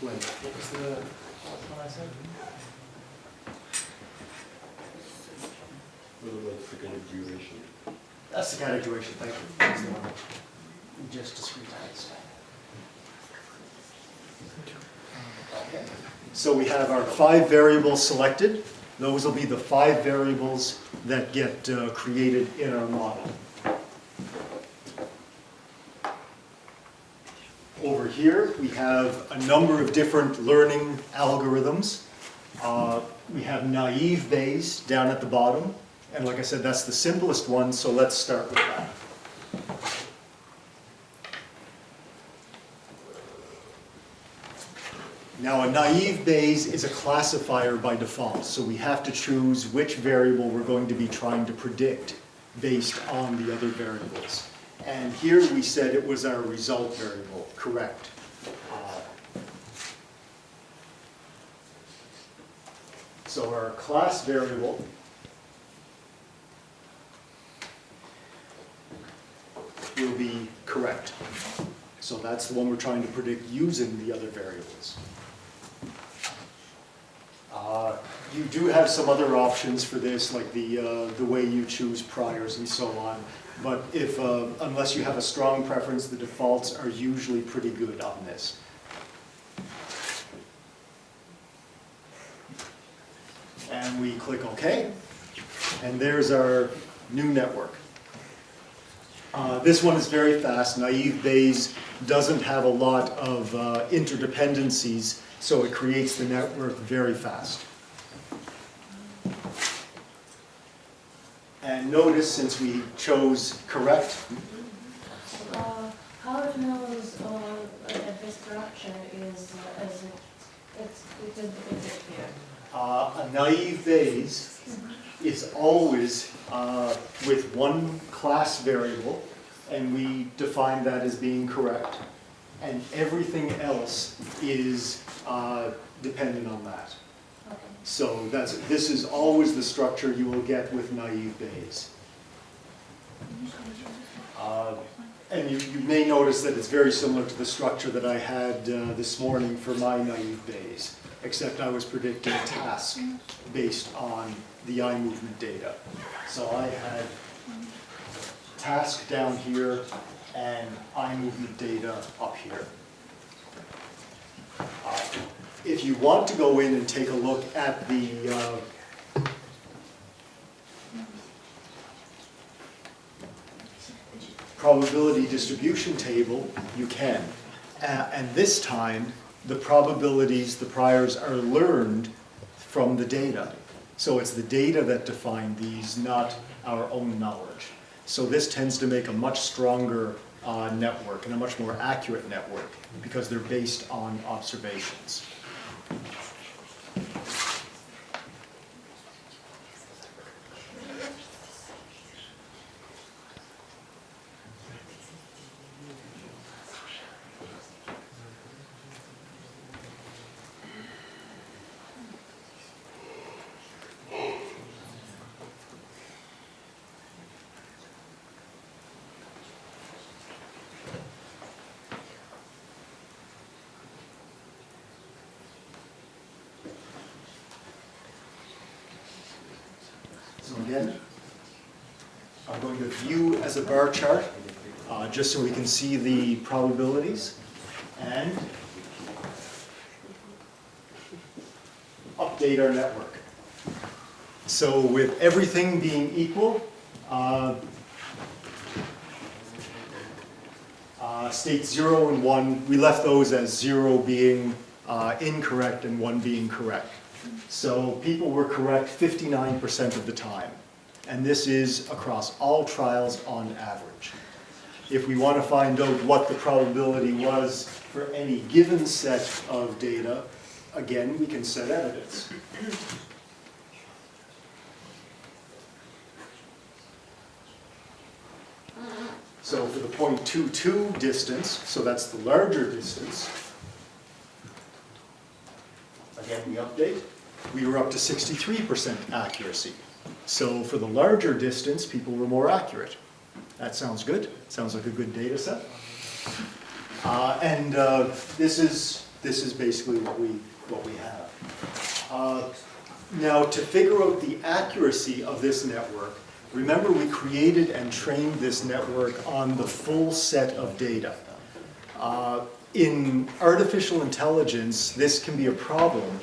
what was the one I said? Second duration. That's the kind of duration, thank you. That's the one we just discretized. Okay. So we have our 5 variables selected. Those will be the 5 variables that get created in our model. Over here, we have a number of different learning algorithms. We have naive Bayes down at the bottom. And like I said, that's the simplest one, so let's start with that. Now, a naive Bayes is a classifier by default, so we have to choose which variable we're going to be trying to predict based on the other variables. And here we said it was our result variable, correct. So our class variable will be correct. So that's the one we're trying to predict using the other variables. You do have some other options for this, like the way you choose priors and so on. But if, unless you have a strong preference, the defaults are usually pretty good on this. And we click OK. And there's our new network. This one is very fast. Naive Bayes doesn't have a lot of interdependencies, so it creates the network very fast. And notice, since we chose correct, How it knows that the structure is as it is depicted here? a naive Bayes is always with one class variable, and we define that as being correct. And everything else is dependent on that. Okay. So this is always the structure you will get with naive Bayes. And you may notice that it's very similar to the structure that I had this morning for my naive Bayes. except I was predicting tasks based on the eye movement data. So I had task down here and eye movement data up here. If you want to go in and take a look at the probability distribution table, you can. And this time, the probabilities, the priors are learned from the data. So it's the data that define these, not our own knowledge. So this tends to make a much stronger network and a much more accurate network because they're based on observations. So again, I'm going to view as a bar chart, just so we can see the probabilities, and update our network. So with everything being equal, states 0 and 1, we left those as 0 being incorrect and 1 being correct. So people were correct 59% of the time. And this is across all trials on average. If we want to find out what the probability was for any given set of data, again, we can set evidence. So for the 0.22 distance, so that's the larger distance, again, we update. We were up to 63% accuracy. So for the larger distance, people were more accurate. That sounds good. Sounds like a good data set. This is basically what we have. Now, to figure out the accuracy of this network, remember we created and trained this network on the full set of data. In artificial intelligence, this can be a problem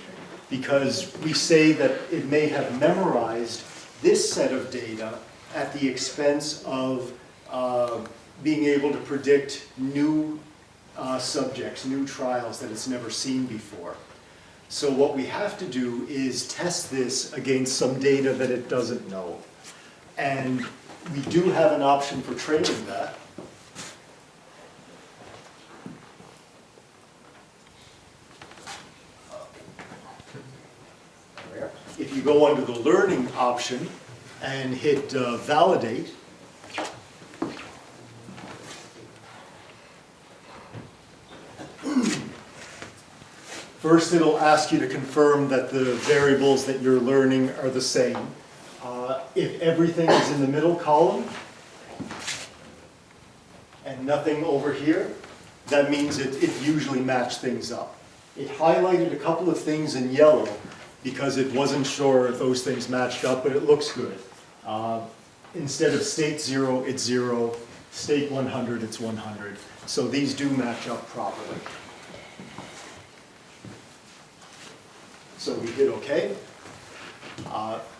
because we say that it may have memorized this set of data at the expense of being able to predict new subjects, new trials that it's never seen before. So what we have to do is test this against some data that it doesn't know. And we do have an option for training that. If you go under the learning option and hit validate, first it'll ask you to confirm that the variables that you're learning are the same. If everything is in the middle column and nothing over here, that means it usually matched things up. It highlighted a couple of things in yellow because it wasn't sure if those things matched up, but it looks good. Instead of state 0, it's 0. State 100, it's 100. So these do match up properly. So we hit OK.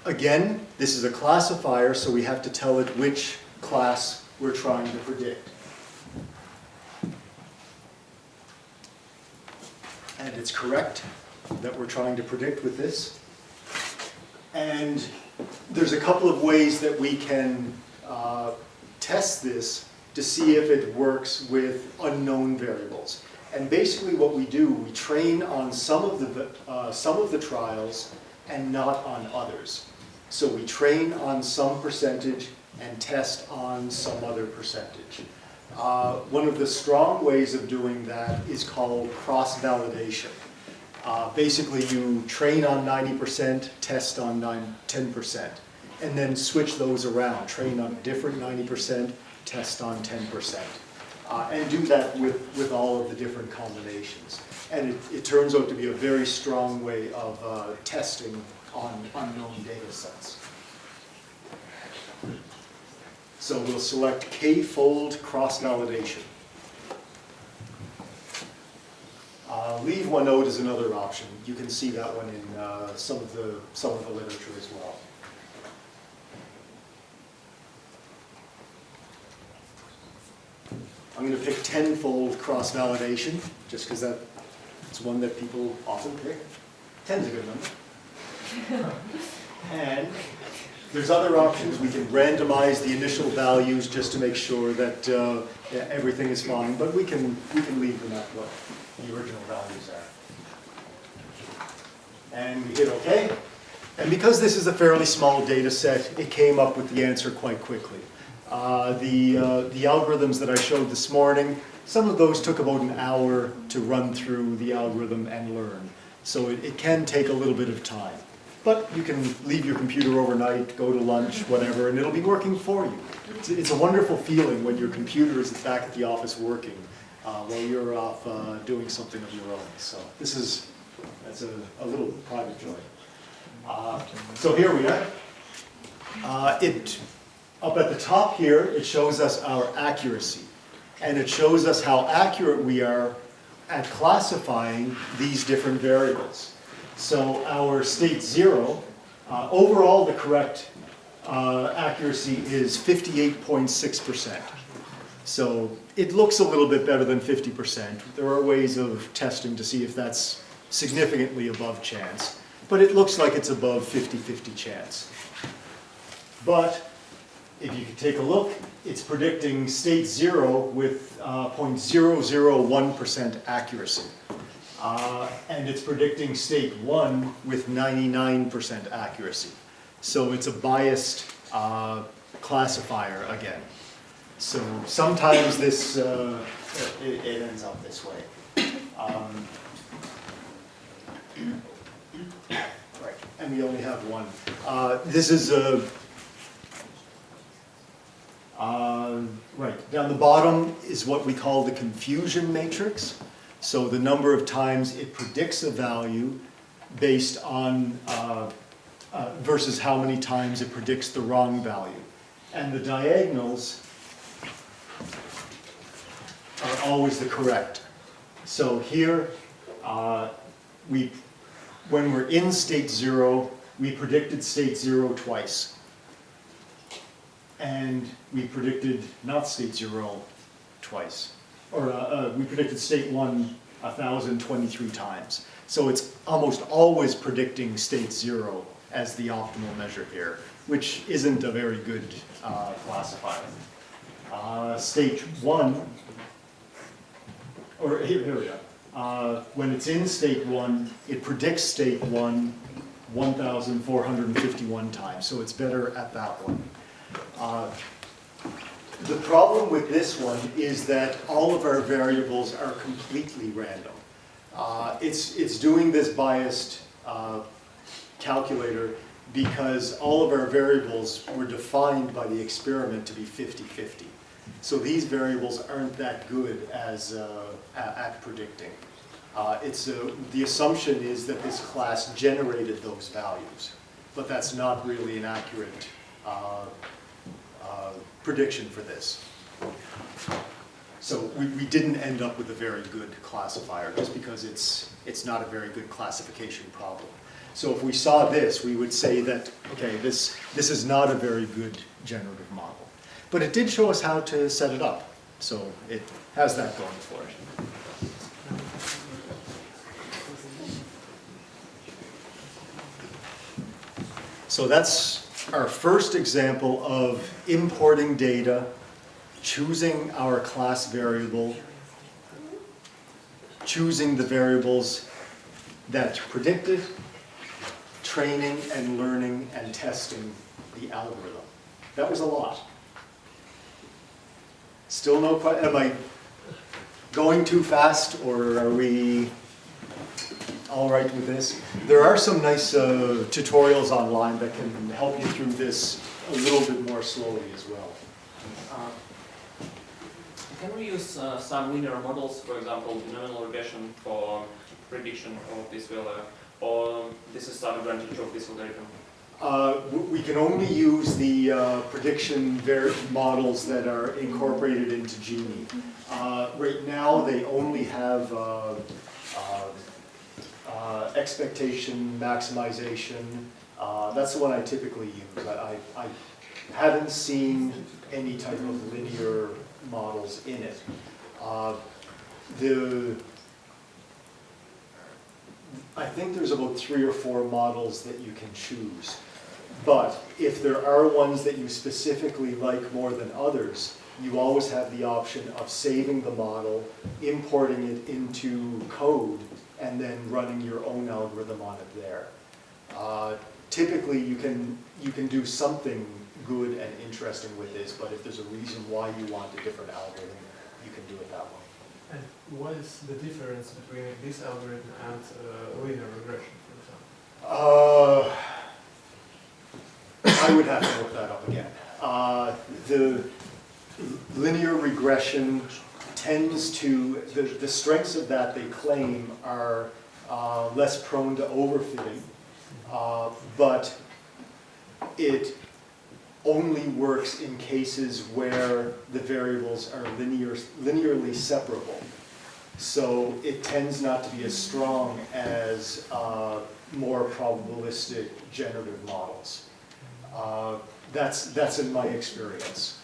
Again, this is a classifier, so we have to tell it which class we're trying to predict. And it's correct that we're trying to predict with this. And there's a couple of ways that we can test this to see if it works with unknown variables. And basically what we do, we train on some of the trials and not on others. So we train on some percentage and test on some other percentage. One of the strong ways of doing that is called cross-validation. Basically, you train on 90%, test on 10%, and then switch those around. Train on a different 90%, test on 10%. and do that with all of the different combinations. And it turns out to be a very strong way of testing on unknown data sets. So we'll select k-fold cross-validation. Leave one out is another option. You can see that one in some of the literature as well. I'm going to pick 10-fold cross-validation, just because that's one that people often pick. 10's a good number. And there's other options. We can randomize the initial values just to make sure that everything is fine, but we can leave them at what the original values are. And we hit OK. And because this is a fairly small data set, it came up with the answer quite quickly. The algorithms that I showed this morning, some of those took about an hour to run through the algorithm and learn. So it can take a little bit of time. But you can leave your computer overnight, go to lunch, whatever, and it'll be working for you. It's a wonderful feeling when your computer is back at the office working while you're off doing something of your own. So that's a little private joy. So here we are. Up at the top here, it shows us our accuracy. And it shows us how accurate we are at classifying these different variables. So our state 0, overall the correct accuracy is 58.6%. So it looks a little bit better than 50%. There are ways of testing to see if that's significantly above chance. But it looks like it's above 50-50 chance. But if you could take a look, it's predicting state 0 with 0.001% accuracy. And it's predicting state 1 with 99% accuracy. So it's a biased classifier again. So sometimes this, it ends up this way. Right, and we only have one. This is a, right, down the bottom is what we call the confusion matrix. So the number of times it predicts a value based on, versus how many times it predicts the wrong value. And the diagonals are always the correct. So here, when we're in state 0, we predicted state 0 twice. And we predicted not state 0 twice. Or we predicted state 1 1,023 times. So it's almost always predicting state 0 as the optimal measure here, which isn't a very good classifier. State 1, or here we are. When it's in state 1, it predicts state 1 1,451 times, so it's better at that one. The problem with this one is that all of our variables are completely random. It's doing this biased calculator because all of our variables were defined by the experiment to be 50-50. So these variables aren't that good as at predicting. The assumption is that this class generated those values, but that's not really an accurate prediction for this. So we didn't end up with a very good classifier just because it's not a very good classification problem. So if we saw this, we would say that, okay, this is not a very good generative model. But it did show us how to set it up. So it has that going for it. So that's our first example of importing data, choosing our class variable, choosing the variables that predicted, training and learning and testing the algorithm. That was a lot. Still no question. Am I going too fast, or are we all right with this? There are some nice tutorials online that can help you through this a little bit more slowly as well. Can we use some linear models, for example, binomial regression for prediction of this value, or this is some advantage of this algorithm? We can only use the prediction models that are incorporated into Genie. Right now, they only have expectation maximization. That's the one I typically use. I haven't seen any type of linear models in it. I think there's about 3 or 4 models that you can choose. But if there are ones that you specifically like more than others, you always have the option of saving the model, importing it into code, and then running your own algorithm on it there. Typically, you can do something good and interesting with this, but if there's a reason why you want a different algorithm, you can do it that way. And what is the difference between this algorithm and linear regression, for example? I would have to look that up again. The linear regression tends to, the strengths of that they claim are less prone to overfitting, but it only works in cases where the variables are linearly separable. So it tends not to be as strong as more probabilistic generative models. That's in my experience.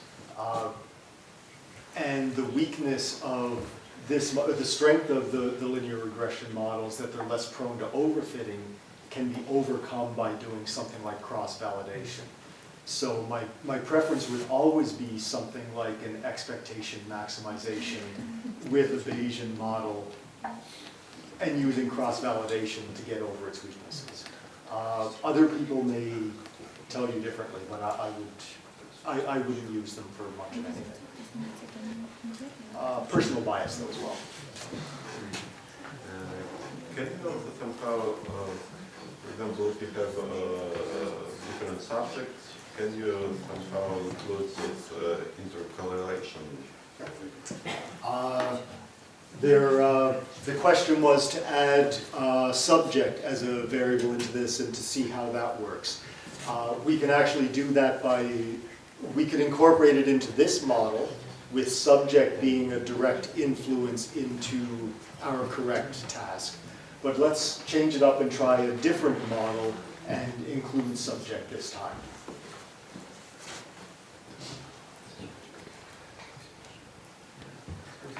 And the weakness of this, the strength of the linear regression models, that they're less prone to overfitting, can be overcome by doing something like cross-validation. So my preference would always be something like an expectation maximization with a Bayesian model and using cross-validation to get over its weaknesses. Other people may tell you differently, but I wouldn't use them for much of anything. Personal bias though as well. Can you also somehow, for example, if you have different subjects, can you somehow include this intercorrelation? The question was to add subject as a variable into this and to see how that works. We can actually do that we could incorporate it into this model with subject being a direct influence into our correct task. But let's change it up and try a different model and include subject this time.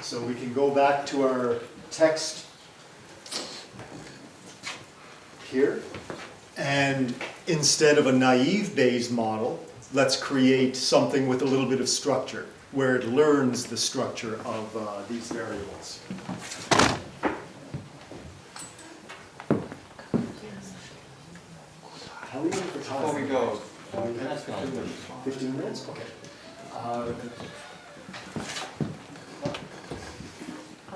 So we can go back to our text here, and instead of a naive Bayes model, let's create something with a little bit of structure, where it learns the structure of these variables. How are we doing for time? Before we go, 15 minutes? Okay.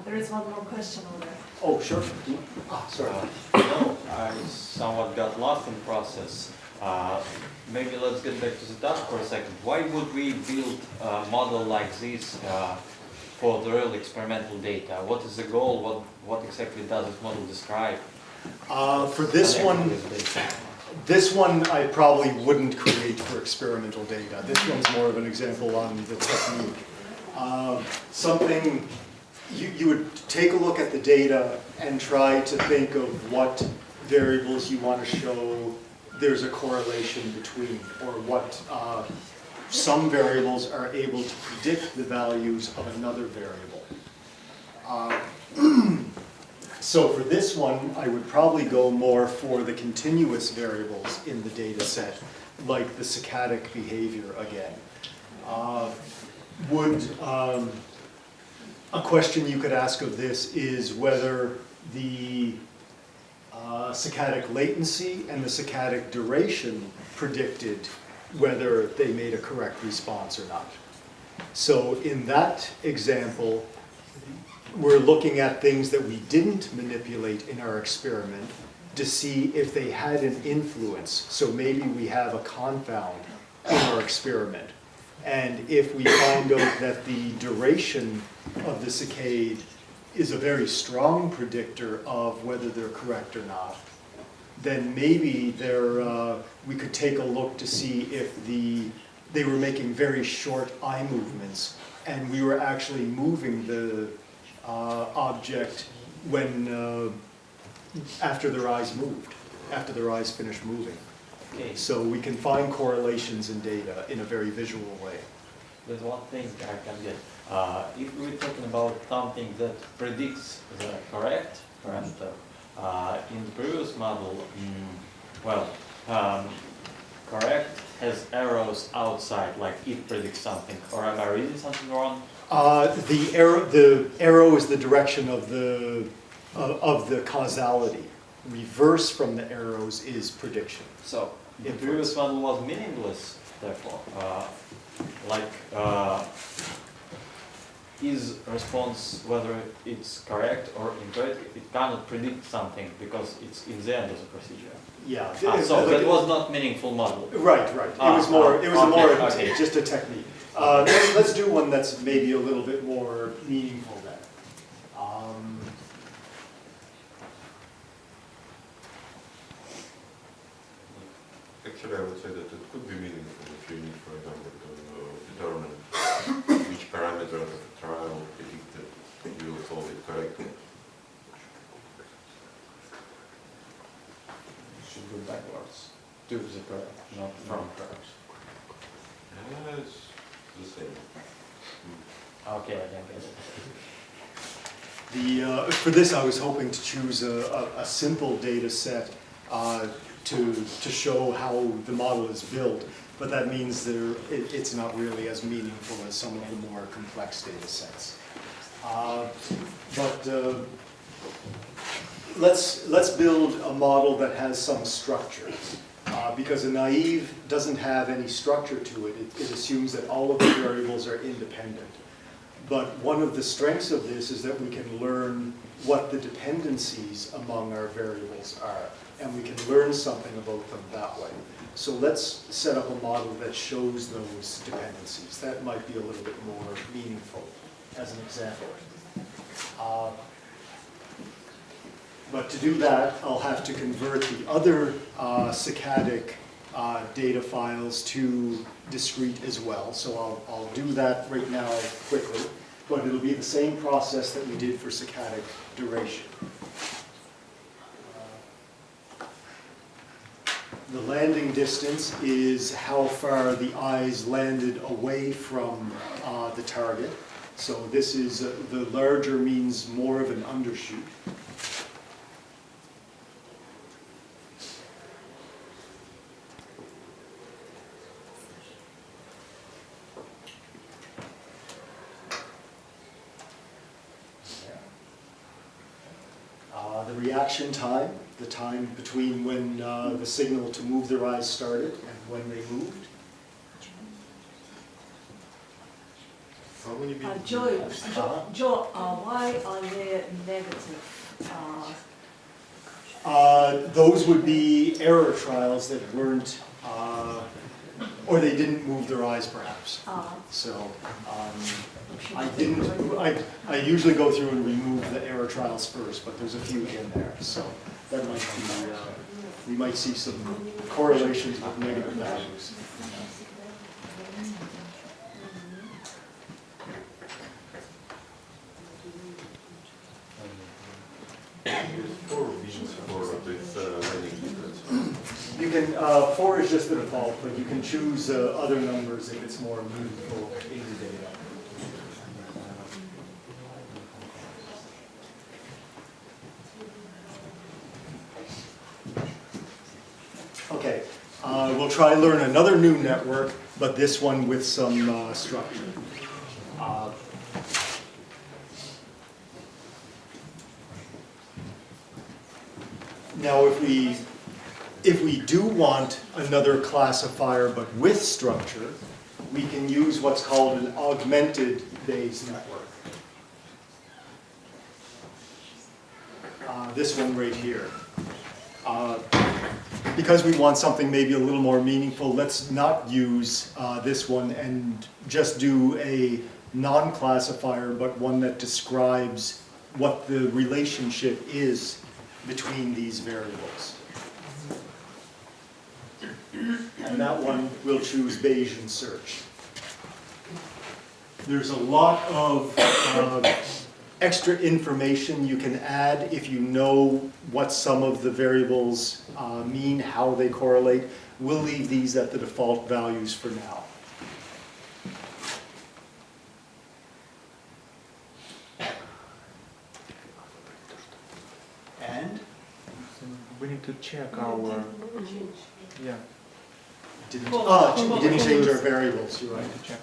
There is one more question over there. Oh, sure. Sorry. I somewhat got lost in the process. Maybe let's get back to the task for a second. Why would we build a model like this for the real experimental data? What is the goal? What exactly does this model describe? For this one I probably wouldn't create for experimental data. This one's more of an example on the technique. Something you would take a look at the data and try to think of what variables you want to show there's a correlation between, or what some variables are able to predict the values of another variable. So for this one, I would probably go more for the continuous variables in the data set, like the saccadic behavior again. A question you could ask of this is whether the saccadic latency and the saccadic duration predicted whether they made a correct response or not. So in that example, we're looking at things that we didn't manipulate in our experiment to see if they had an influence. So maybe we have a confound in our experiment. And if we find out that the duration of the saccade is a very strong predictor of whether they're correct or not, then maybe we could take a look to see if they were making very short eye movements, and we were actually moving the object when after their eyes moved, after their eyes finished moving. Okay. So we can find correlations in data in a very visual way. There's one thing I can get. If we're talking about something that predicts the correct parameter, in the previous model, correct has arrows outside, like it predicts something. Or am I reading something wrong? The arrow is the direction of the causality. Reverse from the arrows is prediction. So the previous model was meaningless, therefore. Is response, whether it's correct or incorrect, it cannot predict something because it's in the end of the procedure. Yeah. So that was not meaningful model. Right. It was more. It was more okay. just a technique. Let's do one that's maybe a little bit more meaningful then. Actually, I would say that it could be meaningful if you need, for example, to determine which parameter of a trial predicted you will solve it correctly. Should go backwards to the correct, not from correct. It's the same. Okay, I can get it. For this, I was hoping to choose a simple data set to show how the model is built, but that means it's not really as meaningful as some of the more complex data sets. Let's build a model that has some structure, because a naive doesn't have any structure to it. It assumes that all of the variables are independent. But one of the strengths of this is that we can learn what the dependencies among our variables are, and we can learn something about them that way. So let's set up a model that shows those dependencies. That might be a little bit more meaningful as an example. But to do that, I'll have to convert the other saccadic data files to discrete as well. So I'll do that right now quickly, but it'll be the same process that we did for saccadic duration. The landing distance is how far the eyes landed away from the target. So this is, the larger means more of an undershoot. The reaction time, the time between when the signal to move their eyes started and when they moved. How many bits? Joe, why are they negative? Those would be error trials that weren't, or they didn't move their eyes perhaps. So I usually go through and remove the error trials first, but there's a few in there. So that might be, we might see some correlations with negative values. You can, 4 is just the default, but you can choose other numbers if it's more meaningful in the data. Okay, we'll try to learn another new network, but this one with some structure. Now if we do want another classifier but with structure, we can use what's called an augmented Bayes network. This one right here. because we want something maybe a little more meaningful, let's not use this one and just do a non-classifier, but one that describes what the relationship is between these variables. And that one we'll choose Bayesian search. There's a lot of extra information you can add if you know what some of the variables mean, how they correlate. We'll leave these at the default values for now. And? We need to check our, yeah. We didn't change our variables, you're right. Check.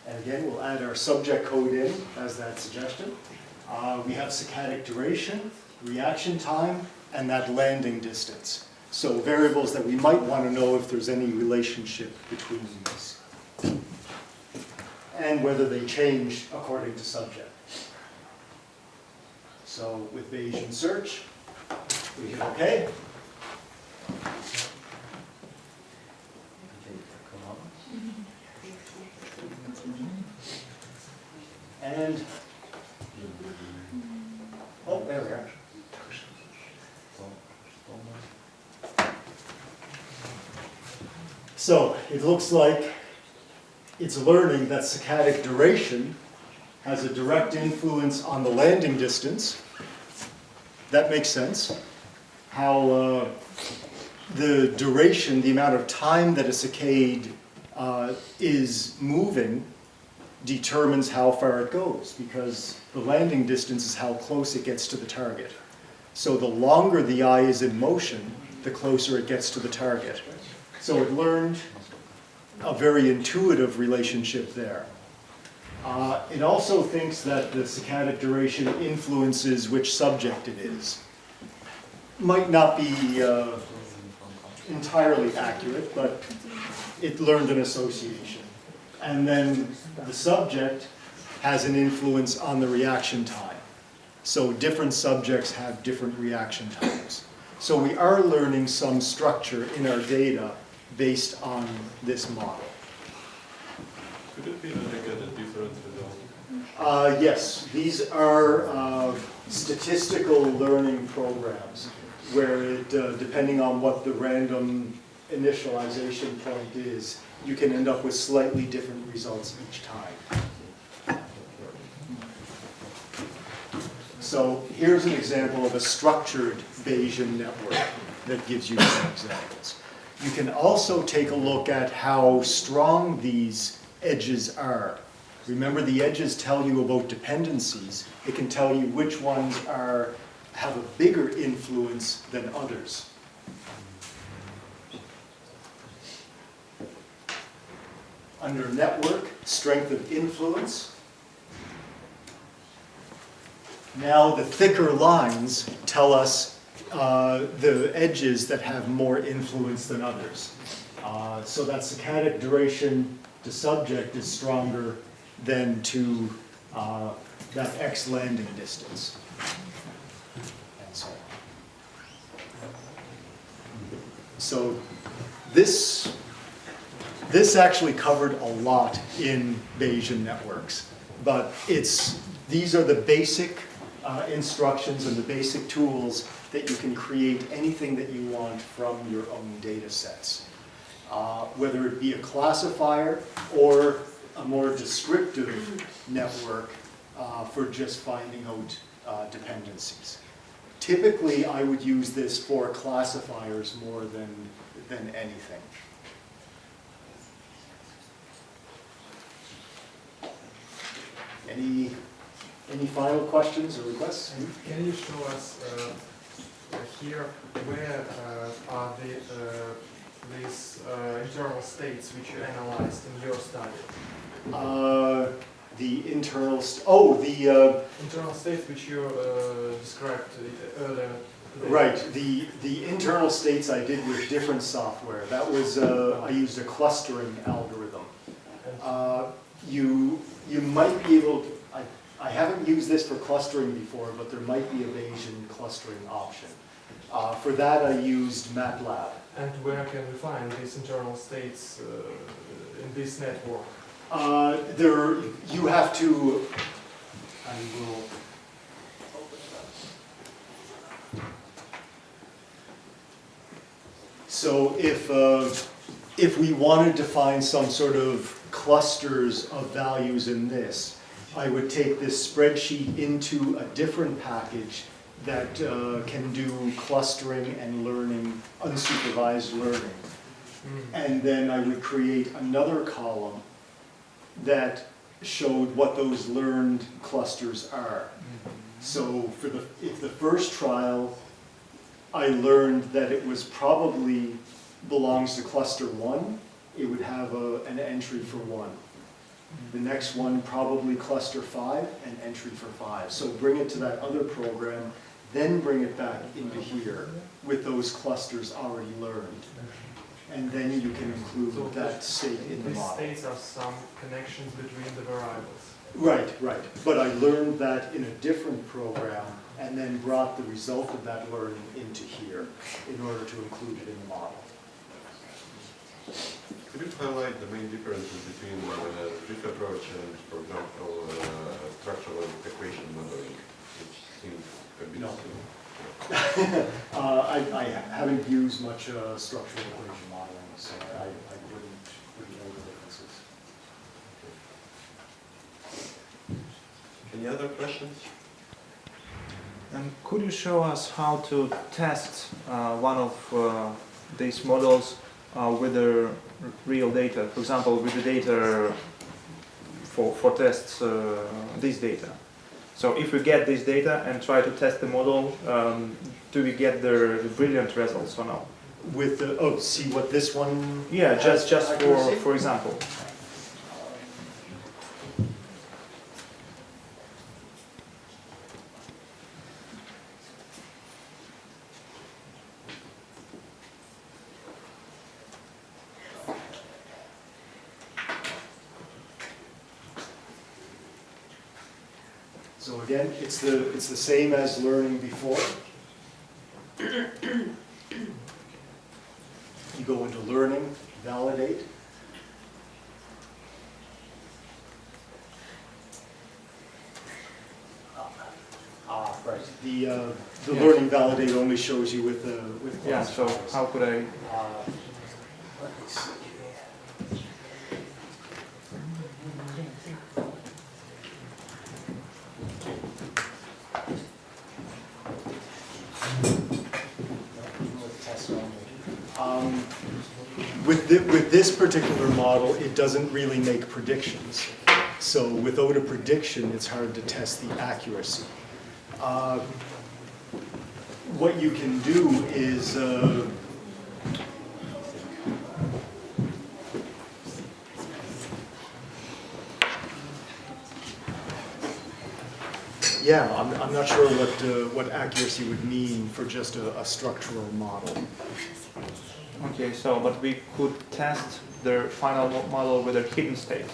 And again, we'll add our subject code in as that suggestion. We have saccadic duration, reaction time, and that landing distance. So variables that we might want to know if there's any relationship between these. And whether they change according to subject. So with Bayesian search, we hit OK. And, oh, there we are. So it looks like it's learning that saccadic duration has a direct influence on the landing distance. That makes sense. How the duration, the amount of time that a saccade is moving, determines how far it goes, because the landing distance is how close it gets to the target. So the longer the eye is in motion, the closer it gets to the target. So it learned a very intuitive relationship there. It also thinks that the saccadic duration influences which subject it is. Might not be entirely accurate, but it learned an association. And then the subject has an influence on the reaction time. So different subjects have different reaction times. So we are learning some structure in our data based on this model. Could it be that I get a different result? Yes, these are statistical learning programs where it, depending on what the random initialization point is, you can end up with slightly different results each time. So here's an example of a structured Bayesian network that gives you some examples. You can also take a look at how strong these edges are. Remember, the edges tell you about dependencies. It can tell you which ones have a bigger influence than others. Under network, strength of influence. Now the thicker lines tell us the edges that have more influence than others. So that saccadic duration to subject is stronger than to that X landing distance. And so on. So this actually covered a lot in Bayesian networks, but these are the basic instructions and the basic tools that you can create anything that you want from your own data sets. Whether it be a classifier or a more descriptive network for just finding out dependencies. Typically, I would use this for classifiers more than anything. Any final questions or requests? Can you show us here where are the these internal states which you analyzed in your study? The internal, Internal states which you described earlier today. right, the internal states I did with different software. That was, I used a clustering algorithm. You might be able to, I haven't used this for clustering before, but there might be a Bayesian clustering option. For that I used MATLAB. And where can we find these internal states in this network? You have to, I will open it up. So if we wanted to find some sort of clusters of values in this, I would take this spreadsheet into a different package that can do clustering and learning, unsupervised learning. And then I would create another column that showed what those learned clusters are. So if the first trial, I learned that it was probably belongs to cluster 1, it would have an entry for 1. The next one, probably cluster 5, an entry for 5. So bring it to that other program, then bring it back into here with those clusters already learned. And then you can include that state in the model. These states are some connections between the variables. Right, right. But I learned that in a different program and then brought the result of that learning into here in order to include it in the model. Could you highlight the main differences between this approach and, for example, structural equation modeling, which seems a bit No. similar? I haven't used much structural equation modeling, so I wouldn't know the differences. Any other questions? And could you show us how to test one of these models with the real data? For example, with the data for tests, this data. So if we get this data and try to test the model, do we get the brilliant results or no? With the, see what this one? Yeah, just accuracy? for example. So again, it's the same as learning before. You go into learning, validate. Right. The Yeah. learning validate only shows you with Yeah, so classifiers. how could I... Let me see. With this particular model, it doesn't really make predictions. So without a prediction, it's hard to test the accuracy. What you can do is yeah, I'm not sure what accuracy would mean for just a structural model. Okay, so, but we could test the final model with a hidden state.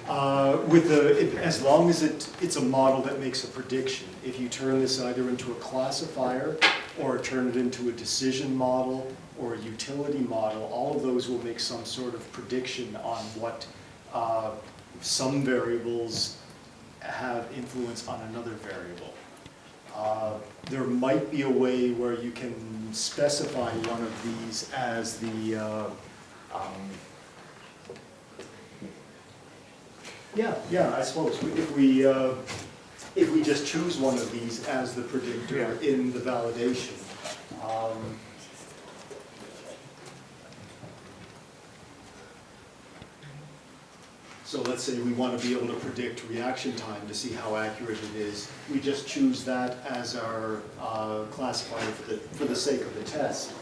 As long as it's a model that makes a prediction. If you turn this either into a classifier or turn it into a decision model or a utility model, all of those will make some sort of prediction on what some variables have influence on another variable. There might be a way where you can specify one of these as the yeah, I suppose if we just choose one of these as the predictor in the validation. So let's say we want to be able to predict reaction time to see how accurate it is. We just choose that as our classifier for the sake of the test.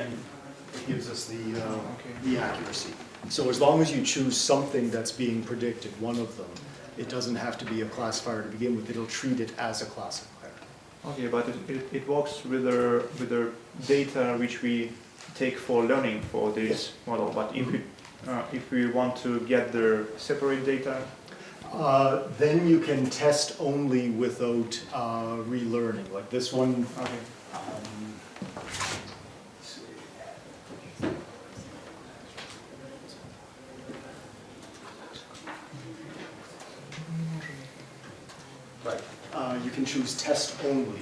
it gives us the accuracy. So as long as you choose something that's being predicted, one of them, it doesn't have to be a classifier to begin with, it'll treat it as a classifier. Okay, but it works with the data which we take for learning for this model. But if we want to get the separate data, then you can test only without relearning. Like this one. okay. Let's see. Right. You can choose test only,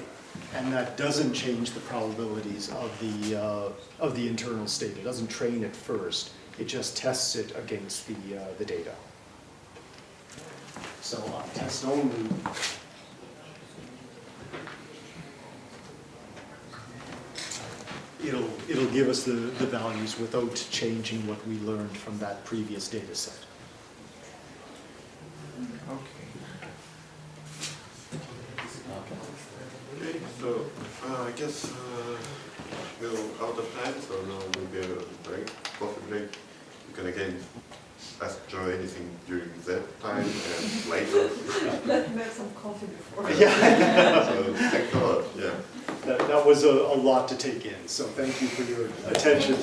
and that doesn't change the probabilities of the internal state. It doesn't train it first. It just tests it against the data. So on test only, it'll give us the values without changing what we learned from that previous data set. Okay. Okay, so I guess we're out of time, so now we'll be a break, coffee break. You can again ask Joe anything during that time and later. Let me have some coffee before. Yeah. So thanks a lot, yeah. That was a lot to take in, so thank you for your attention.